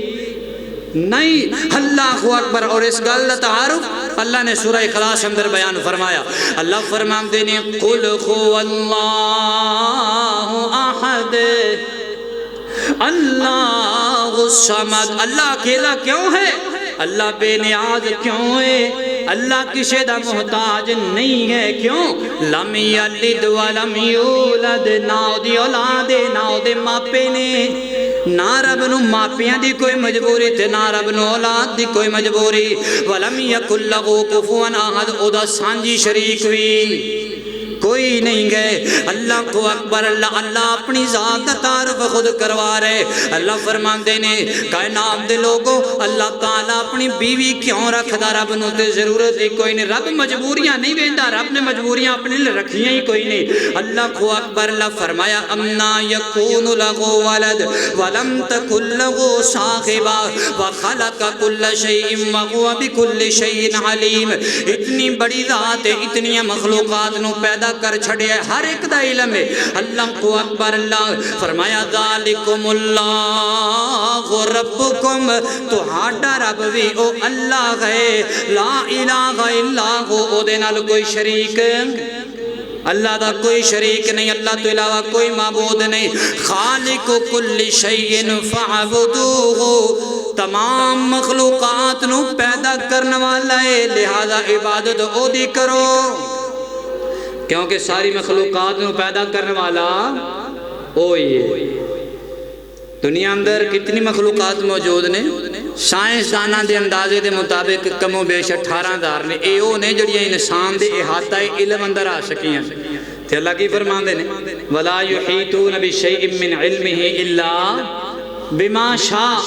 نہیں اللہ اکبر اور اس گل دا تعارف اللہ نے سورہ اخلاص اندر بیان فرمایا اللہ فرماندے نے قل هو اللہ احد اللہ الصمد اللہ اکیلا کیوں ہے اللہ بے نیاز کیوں ہے اللہ کسی دا محتاج نہیں ہے کیوں لم یلد ولم یولد نہ دی اولاد نہ دے ماپے نے نہ رب نو ماپیاں دی کوئی مجبوری تے نہ رب نو اولاد دی کوئی مجبوری ولم یکن لہو کفوا احد او دا سانجھی شریک وی کوئی نہیں گئے اللہ کو اکبر اللہ اپنی ذات کا تعارف خود کروا رہے اللہ فرماندے نے کائنات دے لوگوں اللہ تعالیٰ اپنی بیوی کیوں رکھدا رب نو تے ضرورت ہی کوئی نہیں رب مجبوریاں نہیں ویندا رب نے مجبوریاں اپنے لئے رکھیاں ہی کوئی نہیں اللہ کو اکبر اللہ فرمایا امنا یکون لہو ولد ولم تکن لہو صاحبہ وخلق کل شیء وہو بکل شیء علیم اتنی بڑی ذات ہے اتنی مخلوقات نو پیدا کر چھڑے ہر ایک دا علم ہے اللہ کو اکبر اللہ فرمایا ذالکم اللہ ربکم تو ہاڈا رب بھی او اللہ ہے لا الہ الا او دے نال کوئی شریک اللہ دا کوئی شریک نہیں اللہ تو علاوہ کوئی معبود نہیں خالق کل شیء فاعبدوہ تمام مخلوقات نو پیدا کرنے والا ہے لہذا عبادت او دی کرو کیونکہ ساری مخلوقات نو پیدا کرنے والا وہی ہے دنیا اندر کتنی مخلوقات موجود نے سائنسداناں دے اندازے دے مطابق کم و بیش 18,000 نے اے او نے جڑیاں انسان دے احاطہ علم اندر آ سکیاں تے اللہ کی فرماندے نے ولا یحیطون بشیء من علمہ الا بما شاء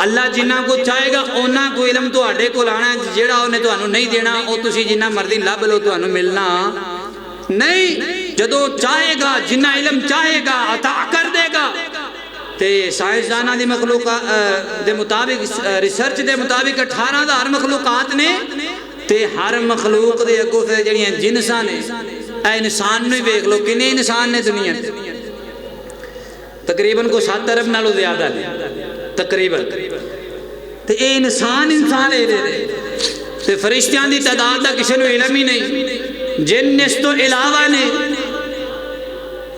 اللہ جنہ کو چاہے گا اونا کو علم تو اڈے کو لانا جیڑا انہیں تو انہوں نہیں دینا او تسی جنہ مردی لب لو تو انہوں ملنا نہیں جدو چاہے گا جنہ علم چاہے گا عطا کر دے گا تے سائنسدانہ دی مخلوقات دے مطابق ریسرچ دے مطابق 18,000 مخلوقات نے تے ہر مخلوق دے اگو پھر جڑیاں جنساں نے اے انسان نے دیکھ لو کنے انسان نے دنیا تقریباً کو 7 ارب نالو زیادہ نے تقریباً تے اے انسان اے دے تے فرشتیاں دی تعداد دا کسی نو علم ہی نہیں جن اس تو علاوہ نے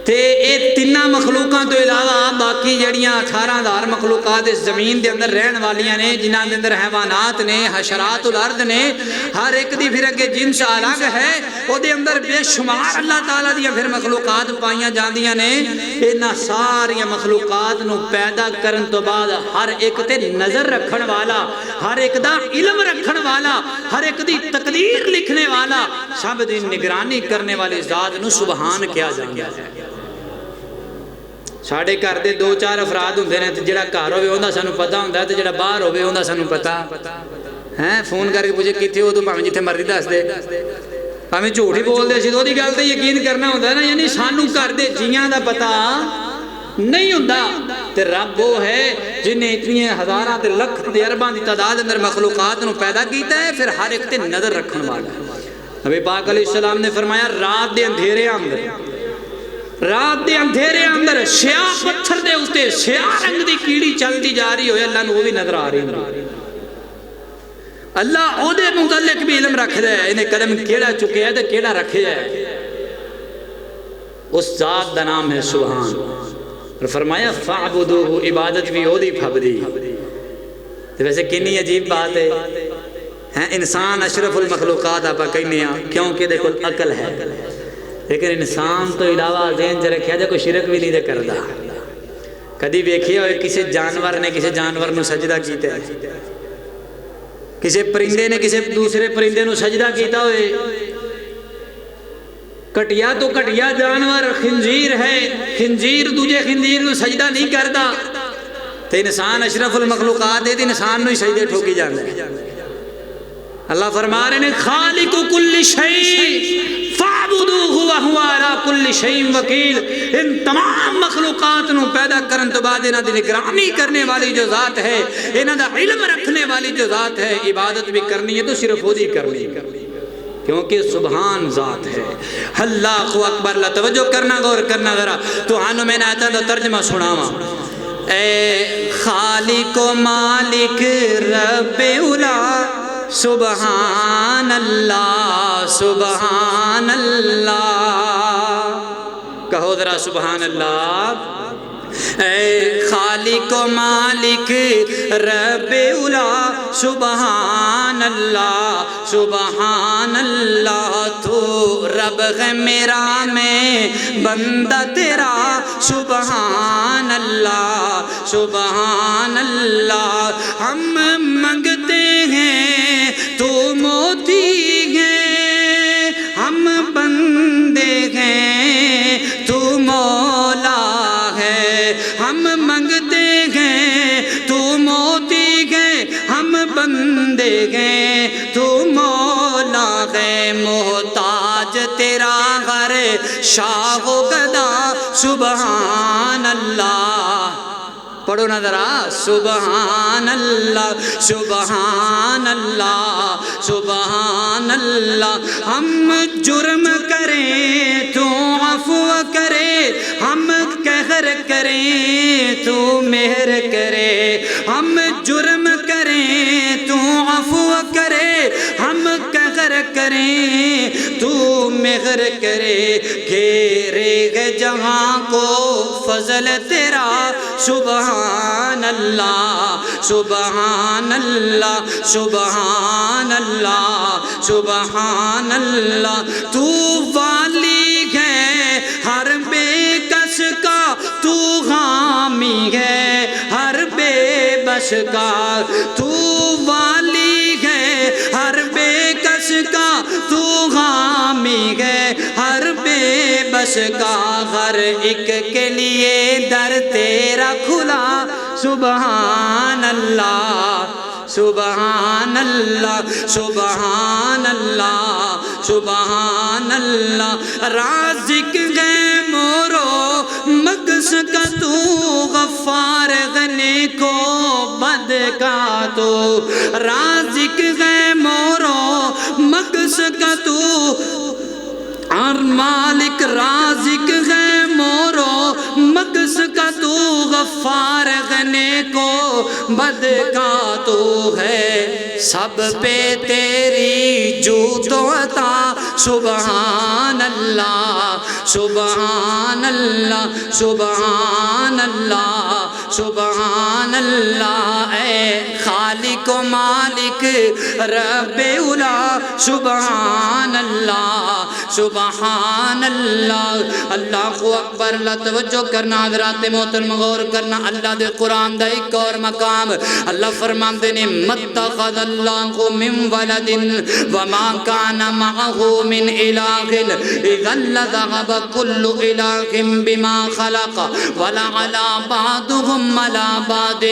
تے اے تینہ مخلوقاں تو علاوہ باقی جڑیاں 18,000 مخلوقات اس زمین دے اندر رہن والیاں نے جنہاں دے اندر حیوانات نے حشرات الارض نے ہر ایک دی پھر اگے جنس الگ ہے او دے اندر بے شمار اللہ تعالیٰ دیاں پھر مخلوقات پائیاں جاندیاں نے انہاں ساریاں مخلوقات نو پیدا کرن تو بعد ہر ایک تے نظر رکھن والا ہر ایک دا علم رکھن والا ہر ایک دی تقدیر لکھنے والا سب دی نگرانی کرنے والے ذات نو سبحان کیا جاندا ہے ساڈے گھر دے 2-4 افراد ہوندے نے تے جڑا گھر ہوے اوندا سانوں پتہ ہوندا ہے تے جڑا باہر ہوے اوندا سانوں پتہ ہے فون کر کے پوچھے کتھے ہو تو بھاویں جتھے مرضی دس دے بھاویں جھوٹ ہی بول دے سی تو دی گل تے یقین کرنا ہوندا ہے نا یعنی سانوں گھر دے جیاں دا پتہ نہیں ہوندا تے رب وہ ہے جن نے اتنی ہزاراں تے لکھ تے ارباں دی تعداد اندر مخلوقات نو پیدا کیتا ہے پھر ہر ایک تے نظر رکھن والا ہے نبی پاک علیہ السلام نے فرمایا رات دے اندھیرے اندر سیاہ پتھر دے اُتے سیاہ رنگ دی کیڑی چلتی جا رہی ہوئے اللہ نے وہ بھی نظر آ رہی ہے اللہ او دے متعلق بھی علم رکھ دے انہیں قدم کیڑا چکے ہے تے کیڑا رکھے ہے اس ذات دا نام ہے سبحان اور فرمایا فَعْبُدُوهُ عبادت بھی ہو دی پھب دی تو ویسے کنی عجیب بات ہے انسان اشرف المخلوقات آپ کہنے ہیں کیونکہ دیکھو عقل ہے لیکن انسان تو علاوہ ذہن چ رکھیا جائے کوئی شرک بھی نہیں دے کردا کدی ویکھیا ہوئے کسی جانور نے کسی جانور نو سجدہ کیتا ہے کسی پرندے نے کسی دوسرے پرندے نو سجدہ کیتا ہوئے کٹیا تو کٹیا جانور خنزیر ہے خنزیر دوجے خنزیر نو سجدہ نہیں کردا تو انسان اشرف المخلوقات ہے تو انسان نو ہی سجدے ٹھوکی جاندے اللہ فرما رہے ہیں خالق کل شیء فاعبدوہ وہو علی کل شیء وکیل ان تمام مخلوقات نو پیدا کرن تو بعد انہاں دی نگرانی کرنے والی جو ذات ہے انہاں دا علم رکھنے والی جو ذات ہے عبادت بھی کرنی ہے تو صرف وہ دی کرنی ہے کیونکہ سبحان ذات ہے اللہ اکبر اللہ توجہ کرنا غور کرنا ذرا تو ہانو میں نے آتا تو ترجمہ سناواں اے خالق و مالک رب اولا سبحان اللہ سبحان اللہ کہو ذرا سبحان اللہ اے خالق و مالک رب اولا سبحان اللہ سبحان اللہ تو رب ہے میرا میں بندہ تیرا سبحان اللہ سبحان اللہ ہم منگتے ہیں تو موتی ہے ہم بندے ہیں تو مولا ہے ہم منگتے ہیں تو موتی ہے ہم بندے ہیں تو مولا ہے محتاج تیرا ہر شاہ و گدا سبحان اللہ پڑھو نا ذرا سبحان اللہ سبحان اللہ سبحان اللہ ہم جرم کریں تو عفو کرے ہم قہر کریں تو مہر کرے ہم جرم کریں تو عفو کرے ہم قہر کریں تو مہر کرے گھیرے گے جہاں کو فضل تیرا سبحان اللہ سبحان اللہ سبحان اللہ سبحان اللہ تو والی ہے ہر بے کس کا تو حامی ہے ہر بے بس کا تو والی ہے ہر بے کس کا تو حامی ہے ہر بے بس کا ہر ایک کے لیے در تیرا کھلا سبحان اللہ سبحان اللہ سبحان اللہ سبحان اللہ رازق ہے مورو مقص کا تو غفار غنی کو بد کا تو رازق ہے مورو مقص کا تو اور مالک رازق ہے مورو مقص کا تو غفار غنے کو بد کا تو ہے سب پہ تیری جود و عطا سبحان اللہ سبحان اللہ سبحان اللہ سبحان اللہ اے خالق و مالک رب اولا سبحان اللہ سبحان اللہ اللہ اکبر اللہ توجہ کرنا حضرات محترم غور کرنا اللہ دے قرآن دا ایک اور مقام اللہ فرماندے نے متخذ اللہ من ولد وما کان معه من الہ اذا لذهب كل الہ بما خلق ولعلى بعضهم على بعض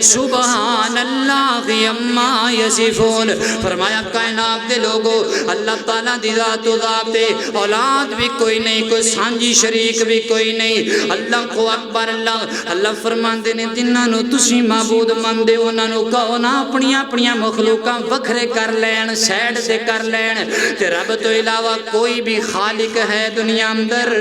سبحان اللہ اما یصفون فرمایا کائنات دے لوگو اللہ تعالیٰ دی ذات و ذات اولاد بھی کوئی نہیں کوئی سانجی شریک بھی کوئی نہیں اللہ کو اکبر اللہ فرماندے نے جنہاں نو تسی معبود مندے انہاں نو کہو نا اپنیاں مخلوقاں وکھرے کر لین سیڈ سے کر لین تے رب تو علاوہ کوئی بھی خالق ہے دنیا اندر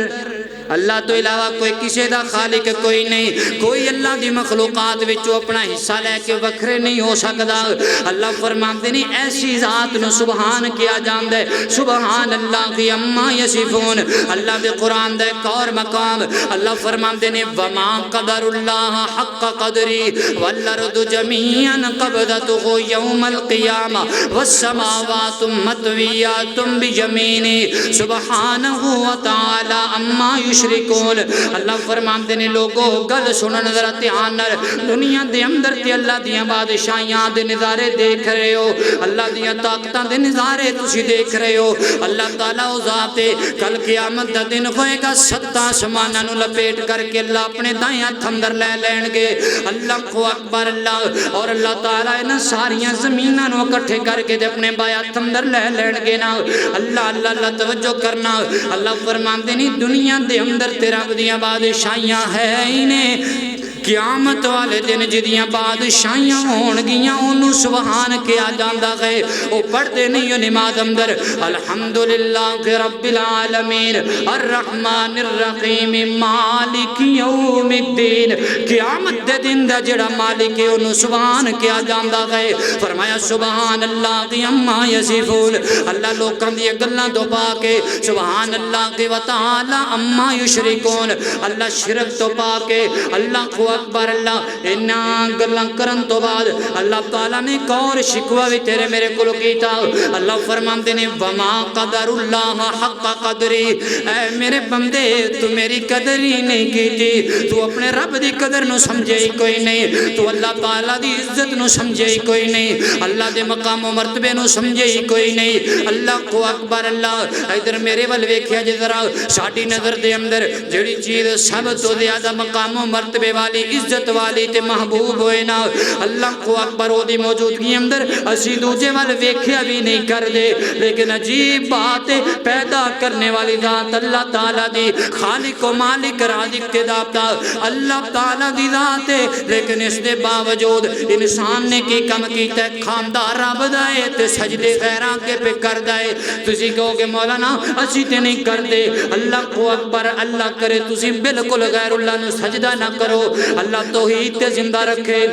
اللہ تو علاوہ کوئی کسی دا خالق کوئی نہیں کوئی اللہ دی مخلوقات وچوں اپنا حصہ لے کے وکھرے نہیں ہو سکدا اللہ فرماندے نہیں ایسی ذات نو سبحان کیا جاندے سبحان اللہ کی اما یصفون اللہ دے قرآن دے ایک اور مقام اللہ فرماندے نے وما قدر اللہ حق قدری والارض جميعا قبضته یوم القیامہ والسماوات مطویات بیمینہ سبحانہ وتعالی اما یشرکون اللہ فرماندے نے لوگو گل سنن ذرا دھیان نال دنیا دے اندر تے اللہ دیاں بادشاہیاں دے نظارے دیکھ رہے ہو اللہ دیاں طاقتاں دے نظارے تسی دیکھ رہے ہو اللہ تعالیٰ او ذات کل قیامت دا دن ہوئے گا ستاں آسماناں نو لپیٹ کر کے اللہ اپنے دائیں ہاتھ اندر لے لین گے اللہ کو اکبر اللہ اور اللہ تعالیٰ انہاں ساریاں زمیناں نو اکٹھے کر کے اپنے بائیں ہاتھ اندر لے لین گے نا اللہ توجہ کرنا اللہ فرماندے نہیں دنیا دے اندر تیرا بدیاں بادشاہیاں ہے انہیں قیامت والے دن جدیاں بادشاہیاں ہون گیاں انہوں سبحان کیا جاندہ گئے وہ پڑھتے نہیں ہو نماز اندر الحمدللہ رب العالمین الرحمن الرحیم مالک یوم الدین قیامت دے دن دا جڑا مالک ہے انہوں سبحان کیا جاندہ گئے فرمایا سبحان اللہ کی اما یصفون اللہ لوگاں دی گلاں تو پاکے سبحان اللہ کی وتعالی اما یشرکون اللہ شرک تو پاکے اللہ کو اکبر اللہ انہاں گلاں کرن تو بعد اللہ تعالیٰ نے ایک اور شکوہ بھی تیرے میرے کو کیتا اللہ فرماندے نے وما قدر اللہ حق قدری اے میرے بندے تو میری قدر ہی نہیں کیتی تو اپنے رب دی قدر نو سمجھے ہی کوئی نہیں تو اللہ تعالیٰ دی عزت نو سمجھے ہی کوئی نہیں اللہ دے مقام و مرتبے نو سمجھے ہی کوئی نہیں اللہ کو اکبر اللہ ادھر میرے ول ویکھیا جے ذرا ساڈی نظر دے اندر جڑی چیز سب تو زیادہ مقام و مرتبے والی عزت والی تے محبوب ہوئے نا اللہ کو اکبر او دی موجودگی اندر اسی دوجے وال ویکھیا بھی نہیں کر دے لیکن عجیب بات پیدا کرنے والی ذات اللہ تعالیٰ دی خالق و مالک رازق تے داتا اللہ تعالیٰ دی ذات ہے لیکن اس دے باوجود انسان نے کی کم کیتا ہے خاندار رب دائے تے سجدے غیران کے پہ کر دائے تسی کہو کہ مولانا اسی تے نہیں کر دے اللہ کو اکبر اللہ کرے تسی بالکل غیر اللہ نے سجدہ نہ کرو اللہ توحید تے زندہ رکھے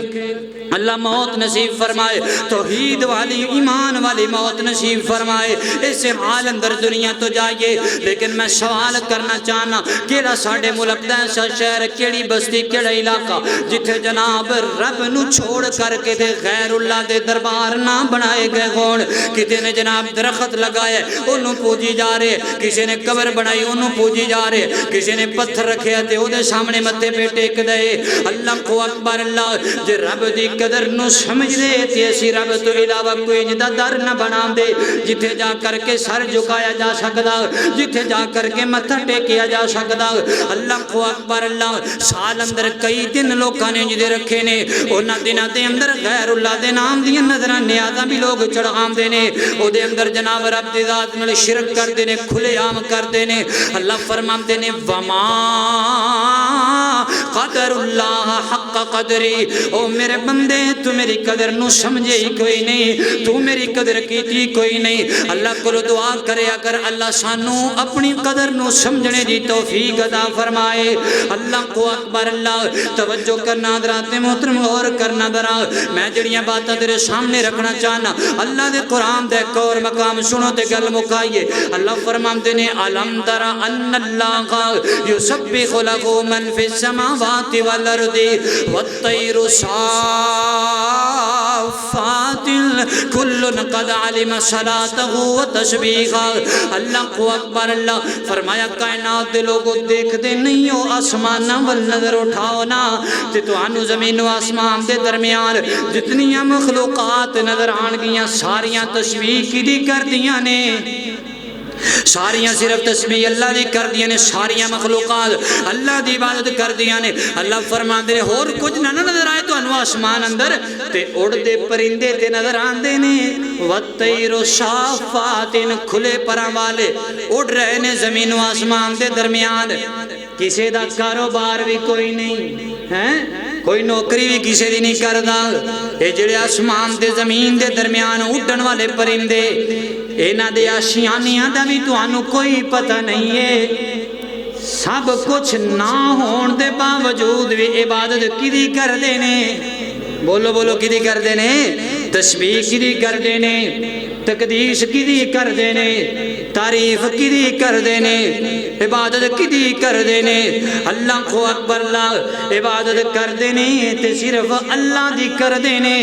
اللہ موت نصیب فرمائے توحید والی ایمان والی موت نصیب فرمائے اس حال اندر دنیا تو جائیے لیکن میں سوال کرنا چاہنا کیڑا ساڑے ملک دا ایسا شہر کیڑی بستی کیڑا علاقہ جتھے جناب رب نو چھوڑ کر کے دے غیر اللہ دے دربار نہ بنائے گئے گون کتے نے جناب درخت لگائے انہوں پوجی جا رہے کسی نے قبر بنائی انہوں پوجی جا رہے کسی نے پتھر رکھے تے او دے سامنے متے پہ ٹیک دے اللہ کو اکبر اللہ جے رب دی قدر نو سمجھ دے تے اسی رب تو علاوہ کوئی جدا در نہ بنا دے جتھے جا کر کے سر جھکایا جا سکدا جتھے جا کر کے متھا ٹیکیا جا سکدا اللہ کو اکبر اللہ سال اندر کئی دن لوکاں نے جدے رکھے نے انہاں دناں دے اندر غیر اللہ دے نام دی نظراں نیازاں بھی لوگ چڑھاندے نے او دے اندر جناب رب دی ذات نال شرک کردے نے کھلے عام کردے نے اللہ فرماندے نے وما قدر اللہ حق قدری او میرے بندے تو میری قدر نو سمجھے ہی کوئی نہیں تو میری قدر کیتی کوئی نہیں اللہ کو دعا کرے اگر اللہ سانو اپنی قدر نو سمجھنے دی توفیق عطا فرمائے اللہ کو اکبر اللہ توجہ کرنا حضرات محترم غور کرنا برا میں جڑیاں باتاں تیرے سامنے رکھنا چاہنا اللہ دے قرآن دے ایک اور مقام سنو تے گل مکائیے اللہ فرماندے نے علم ترى ان اللہ یسبح له من فی السماء السماوات والارض والطير صافات كل قد علم صلاته وتسبيحه اللہ اکبر اللہ فرمایا کائنات دے لوگوں دیکھ دے نہیں ہو آسمان وال نظر اٹھاؤ نا تے توانو زمین و آسمان دے درمیان جتنیاں مخلوقات نظر آن گیاں ساریاں تسبیح کی دی کر دیاں نے ساریاں صرف تسبیح اللہ دی کر دیا نے ساریاں مخلوقات اللہ دی عبادت کر دیا نے اللہ فرمان دے اور کچھ نہ نظر آئے تو انو آسمان اندر تے اڑ دے پرندے تے نظر آن دے نے وَالطَّيْرُ صَافَّاتٍ کھلے پران والے اڑ رہے نے زمین و آسمان دے درمیان کسے دا کاروبار بھی کوئی نہیں ہیں کوئی نوکری بھی کسے دی نہیں کردا اے جڑے آسمان دے زمین دے درمیان اڑن والے پرندے اینا دے آشیانیاں دا بھی تو آنو کوئی پتہ نہیں ہے سب کچھ نہ ہون دے باوجود بھی عبادت کی دی کر دینے بولو بولو کی دی کر دینے تسبیح کی دی کر دینے تقدیس کی دی کر دینے تعریف کی دی کر دینے عبادت کی دی کر دینے اللہ کو اکبر اللہ عبادت کر دینے تے صرف اللہ دی کر دینے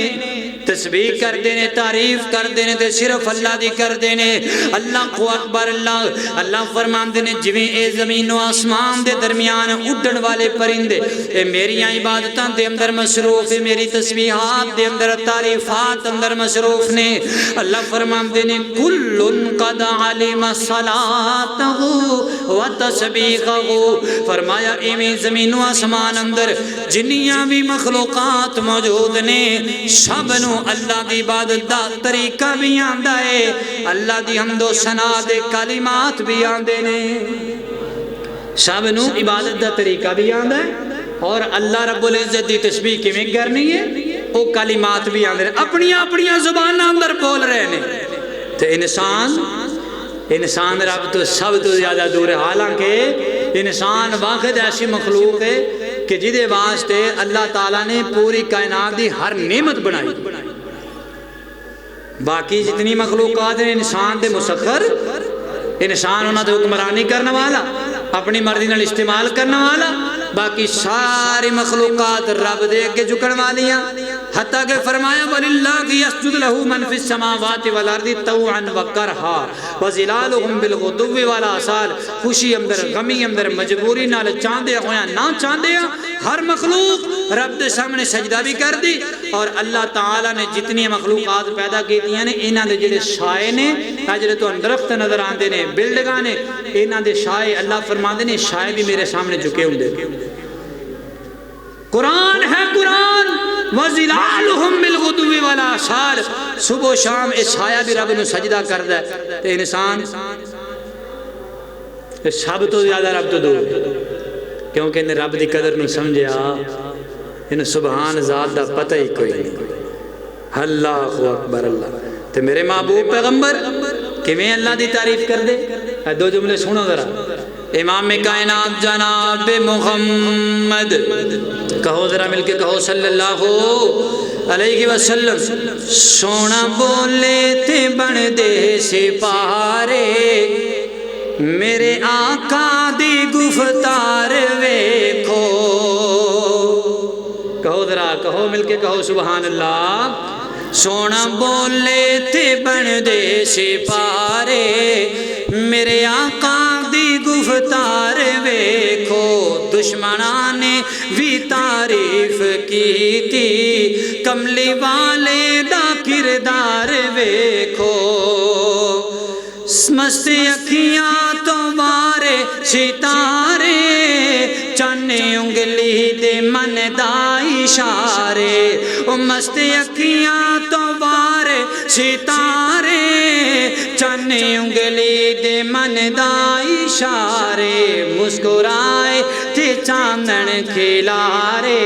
تسبیح کر دینے تعریف کر دینے تے صرف اللہ دی کر دینے اللہ کو اکبر اللہ اللہ فرمان دینے جویں اے زمین و آسمان دے درمیان اڑن والے پرندے اے میری عبادتاں دے اندر مصروف ہے میری تسبیحات دے اندر تعریفات اندر مصروف نے اللہ فرمان دینے کل قد علم صلاته و تسبیحه فرمایا ایویں زمین و آسمان اندر جنیاں بھی مخلوقات موجود نے سب نو اللہ دی عبادت دا طریقہ بھی آندہ ہے اللہ دی حمد و ثنا دے کلمات بھی آندے نے سب نو عبادت دا طریقہ بھی آندہ ہے اور اللہ رب العزت دی تسبیح کیویں کرنی ہے وہ کلمات بھی آندے ہیں اپنی زبان اندر بول رہے ہیں تو انسان رب تو سب تو زیادہ دور ہے حالانکہ انسان واحد ایسی مخلوق ہے کہ جدے واسطے اللہ تعالیٰ نے پوری کائنات دی ہر نعمت بنائی باقی جتنی مخلوقات ہیں انسان دے مسخر انسان انہاں دے حکمرانی کرنے والا اپنی مرضی نال استعمال کرنے والا باقی ساری مخلوقات رب دے کے جھکن والیاں حتیٰ کہ فرمایا وَلِلَّهِ يَسْجُدُ لَهُ مَنْ فِي السَّمَاوَاتِ وَالْأَرْضِ طَوْعًا وَكَرْهًا وَظِلَالُهُمْ بِالْغُدُوِّ وَالْآصَالِ خوشی اندر غمی اندر مجبوری نال چاندے ہویا نہ چاندے ہر مخلوق رب دے سامنے سجدہ بھی کر دی اور اللہ تعالیٰ نے جتنی مخلوقات پیدا کی دیا نے انہاں دے جڑے شائع نے جڑے تو درخت نظر آندے نے بلڈنگاں نے انہاں دے شائع اللہ فرماندے نے شائع بھی میرے سامنے جھکے ہوندے قرآن ہے قرآن وَظِلَالُهُمْ بِالْغُدُوِّ وَالْآصَالِ صبح و شام اس شائع بھی رب نے سجدہ کردا ہے تے انسان سب تو زیادہ رب تو دور کیونکہ انہیں رب دی قدر نو سمجھیا انہیں سبحان ذات دا پتہ ہی کوئی نہیں اللہ اکبر اللہ تے میرے محبوب پیغمبر کیویں اللہ دی تعریف کر دے دو جملے سنو ذرا امام کائنات جناب محمد کہو ذرا مل کے کہو صلی اللہ علیہ وسلم سونا بولے تے بن دے سپارے میرے آقا دی گفتار ویکھو کہو ذرا کہو مل کے کہو سبحان اللہ سونا بولے تے بن دے سپارے میرے آقا دی گفتار ویکھو دشمنان نے بھی تعریف کی تھی کملی والے دا کردار ویکھو مست اکھیاں تو بارے ستارے چانے انگلی دے من دا اشارے مست اکھیاں تو بارے ستارے چانے انگلی دے من دا اشارے مسکرائے تے چاندن کھلارے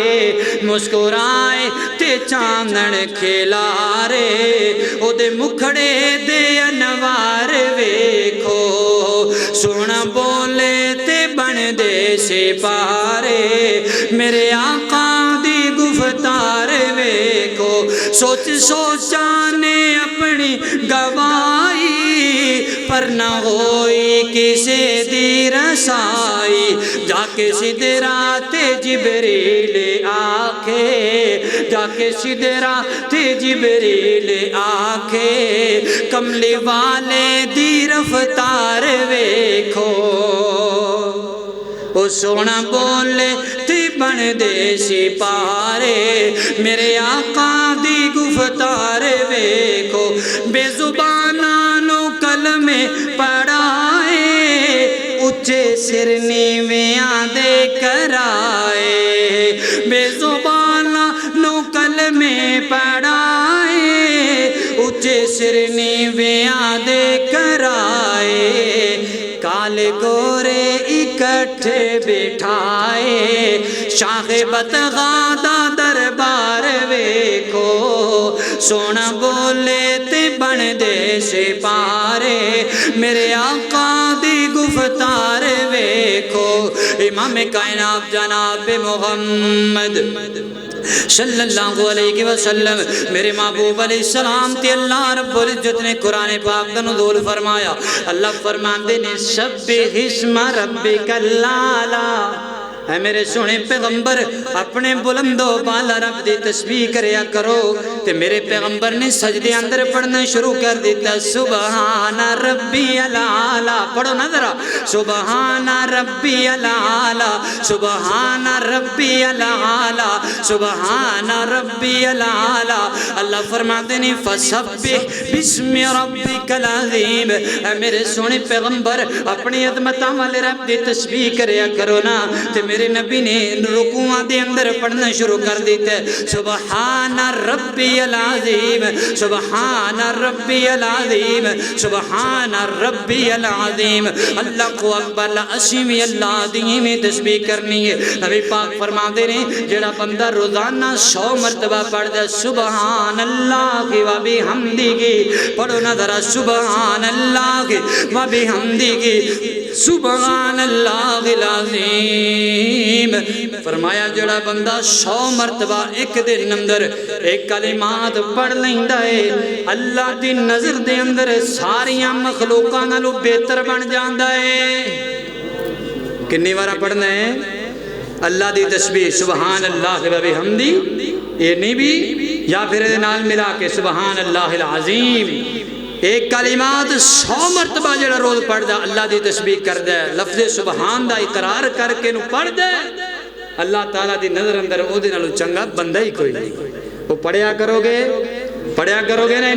مسکرائے تے چاندن کھلارے او دے مکھڑے دے انوار ویکھو سونا بولے تے بن دے سپارے میرے آقا دی گفتار ویکھو سوچ سوچانے اپنی گوائی پر نہ ہوئی کسی دی رسائی جا کے سدرات جبریل آکھے جا کے سدرات جبریل آکھے کملی والے دی رفتار ویکھو او سونا بولے تی بن دے سپارے میرے آقا دی گفتار ویکھو بے زبانانو کلمے پڑھائے اچھے سر نیویاں دے کرائے بے زبانانو کلمے پڑھائے اچھے سر نیویاں دے کرائے کالے گورے اکٹھے بٹھائے شاہ بتغادہ دربار ویکھو سونا بولے تے بن دے سپارے میرے آقا دی گفتار ویکھو امام کائنات جناب محمد صلی اللہ علیہ وسلم میرے محبوب علیہ السلام تے اللہ رب العزت نے قرآن پاک کا نزول فرمایا اللہ فرماندے نے سبح اسم ربک الاعلی اے میرے سونے پیغمبر اپنے بلند و بالا رب دی تسبیح کریا کرو تے میرے پیغمبر نے سجدے اندر پڑھنا شروع کر دیتا سبحان ربی الاعلی پڑھو نا ذرا سبحان ربی الاعلی سبحان ربی الاعلی سبحان ربی الاعلی اللہ فرماتے ہیں فسبح بسم ربک العظیم اے میرے سونے پیغمبر اپنی عظمتاں والے رب دی تسبیح کریا کرو نا تے میرے نبی نے رکوعاں دے اندر پڑھنا شروع کر دیتا ہے سبحان ربی العظیم سبحان ربی العظیم سبحان ربی العظیم اللہ کو اکبر لعظیمی اللہ عظیم تسبیح کرنی ہے نبی پاک فرما دے رہے جڑا بندہ روزانہ 100 مرتبہ پڑھ دے سبحان اللہ و بحمدہ پڑھو نہ ذرا سبحان اللہ و بحمدہ سبحان اللہ العظیم فرمایا جڑا بندہ 100 مرتبہ ایک دن اندر ایک کلمات پڑھ لیندہ ہے اللہ دی نظر دے اندر ساریاں مخلوقاں نالو بہتر بن جاندہ ہے کنی وارا پڑھنا ہے اللہ دی تسبیح سبحان اللہ و بحمدہ یہ نہیں بھی یا پھر نال ملا کے سبحان اللہ العظیم ایک کلمات 100 مرتبہ جڑا روز پڑھ دا اللہ دی تسبیح کر دے لفظ سبحان دا اقرار کر کے نو پڑھ دے اللہ تعالیٰ دی نظر اندر او دے نالو چنگا بندہ ہی کوئی نہیں وہ پڑھیا کرو گے نا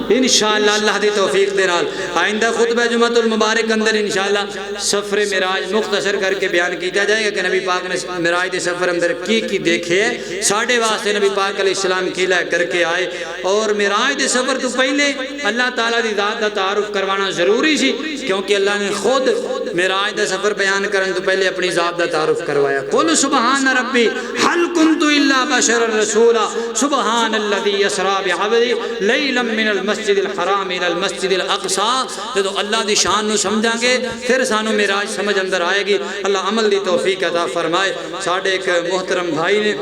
انشاءاللہ اللہ دی توفیق دے نال آئندہ خطبہ جمعۃ المبارک اندر انشاءاللہ سفر معراج مختصر کر کے بیان کیتا جائے گا کہ نبی پاک نے معراج دے سفر اندر کی دیکھے ساڑھے واسطے نبی پاک علیہ السلام کیلا کر کے آئے اور معراج دے سفر تو پہلے اللہ تعالیٰ دی ذات دا تعارف کروانا ضروری سی کیونکہ اللہ نے خود معراج دا سفر بیان کرن تو پہلے اپنی ذات دا تعارف کروایا قل سبحان ربی حل کنت الا بشر الرسول سبحان الذي اسرا بعبده ليلا من المسجد الحرام الى المسجد الاقصى تو اللہ دی شان نو سمجھاں گے پھر سانو معراج سمجھ اندر آئے گی اللہ عمل دی توفیق عطا فرمائے ساڈے ایک محترم بھائی نے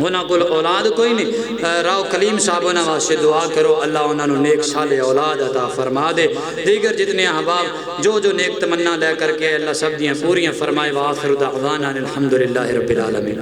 ہونا کل اولاد کوئی نہیں راو کلیم صاحب ہونا واسطے دعا کرو اللہ انہوں نے نیک صالح اولاد عطا فرما دے دیگر جتنے احباب جو نیک تمنا لے کر کے اللہ سب دیاں پوریاں فرمائے وآخر دعوانا الحمدللہ رب العالمین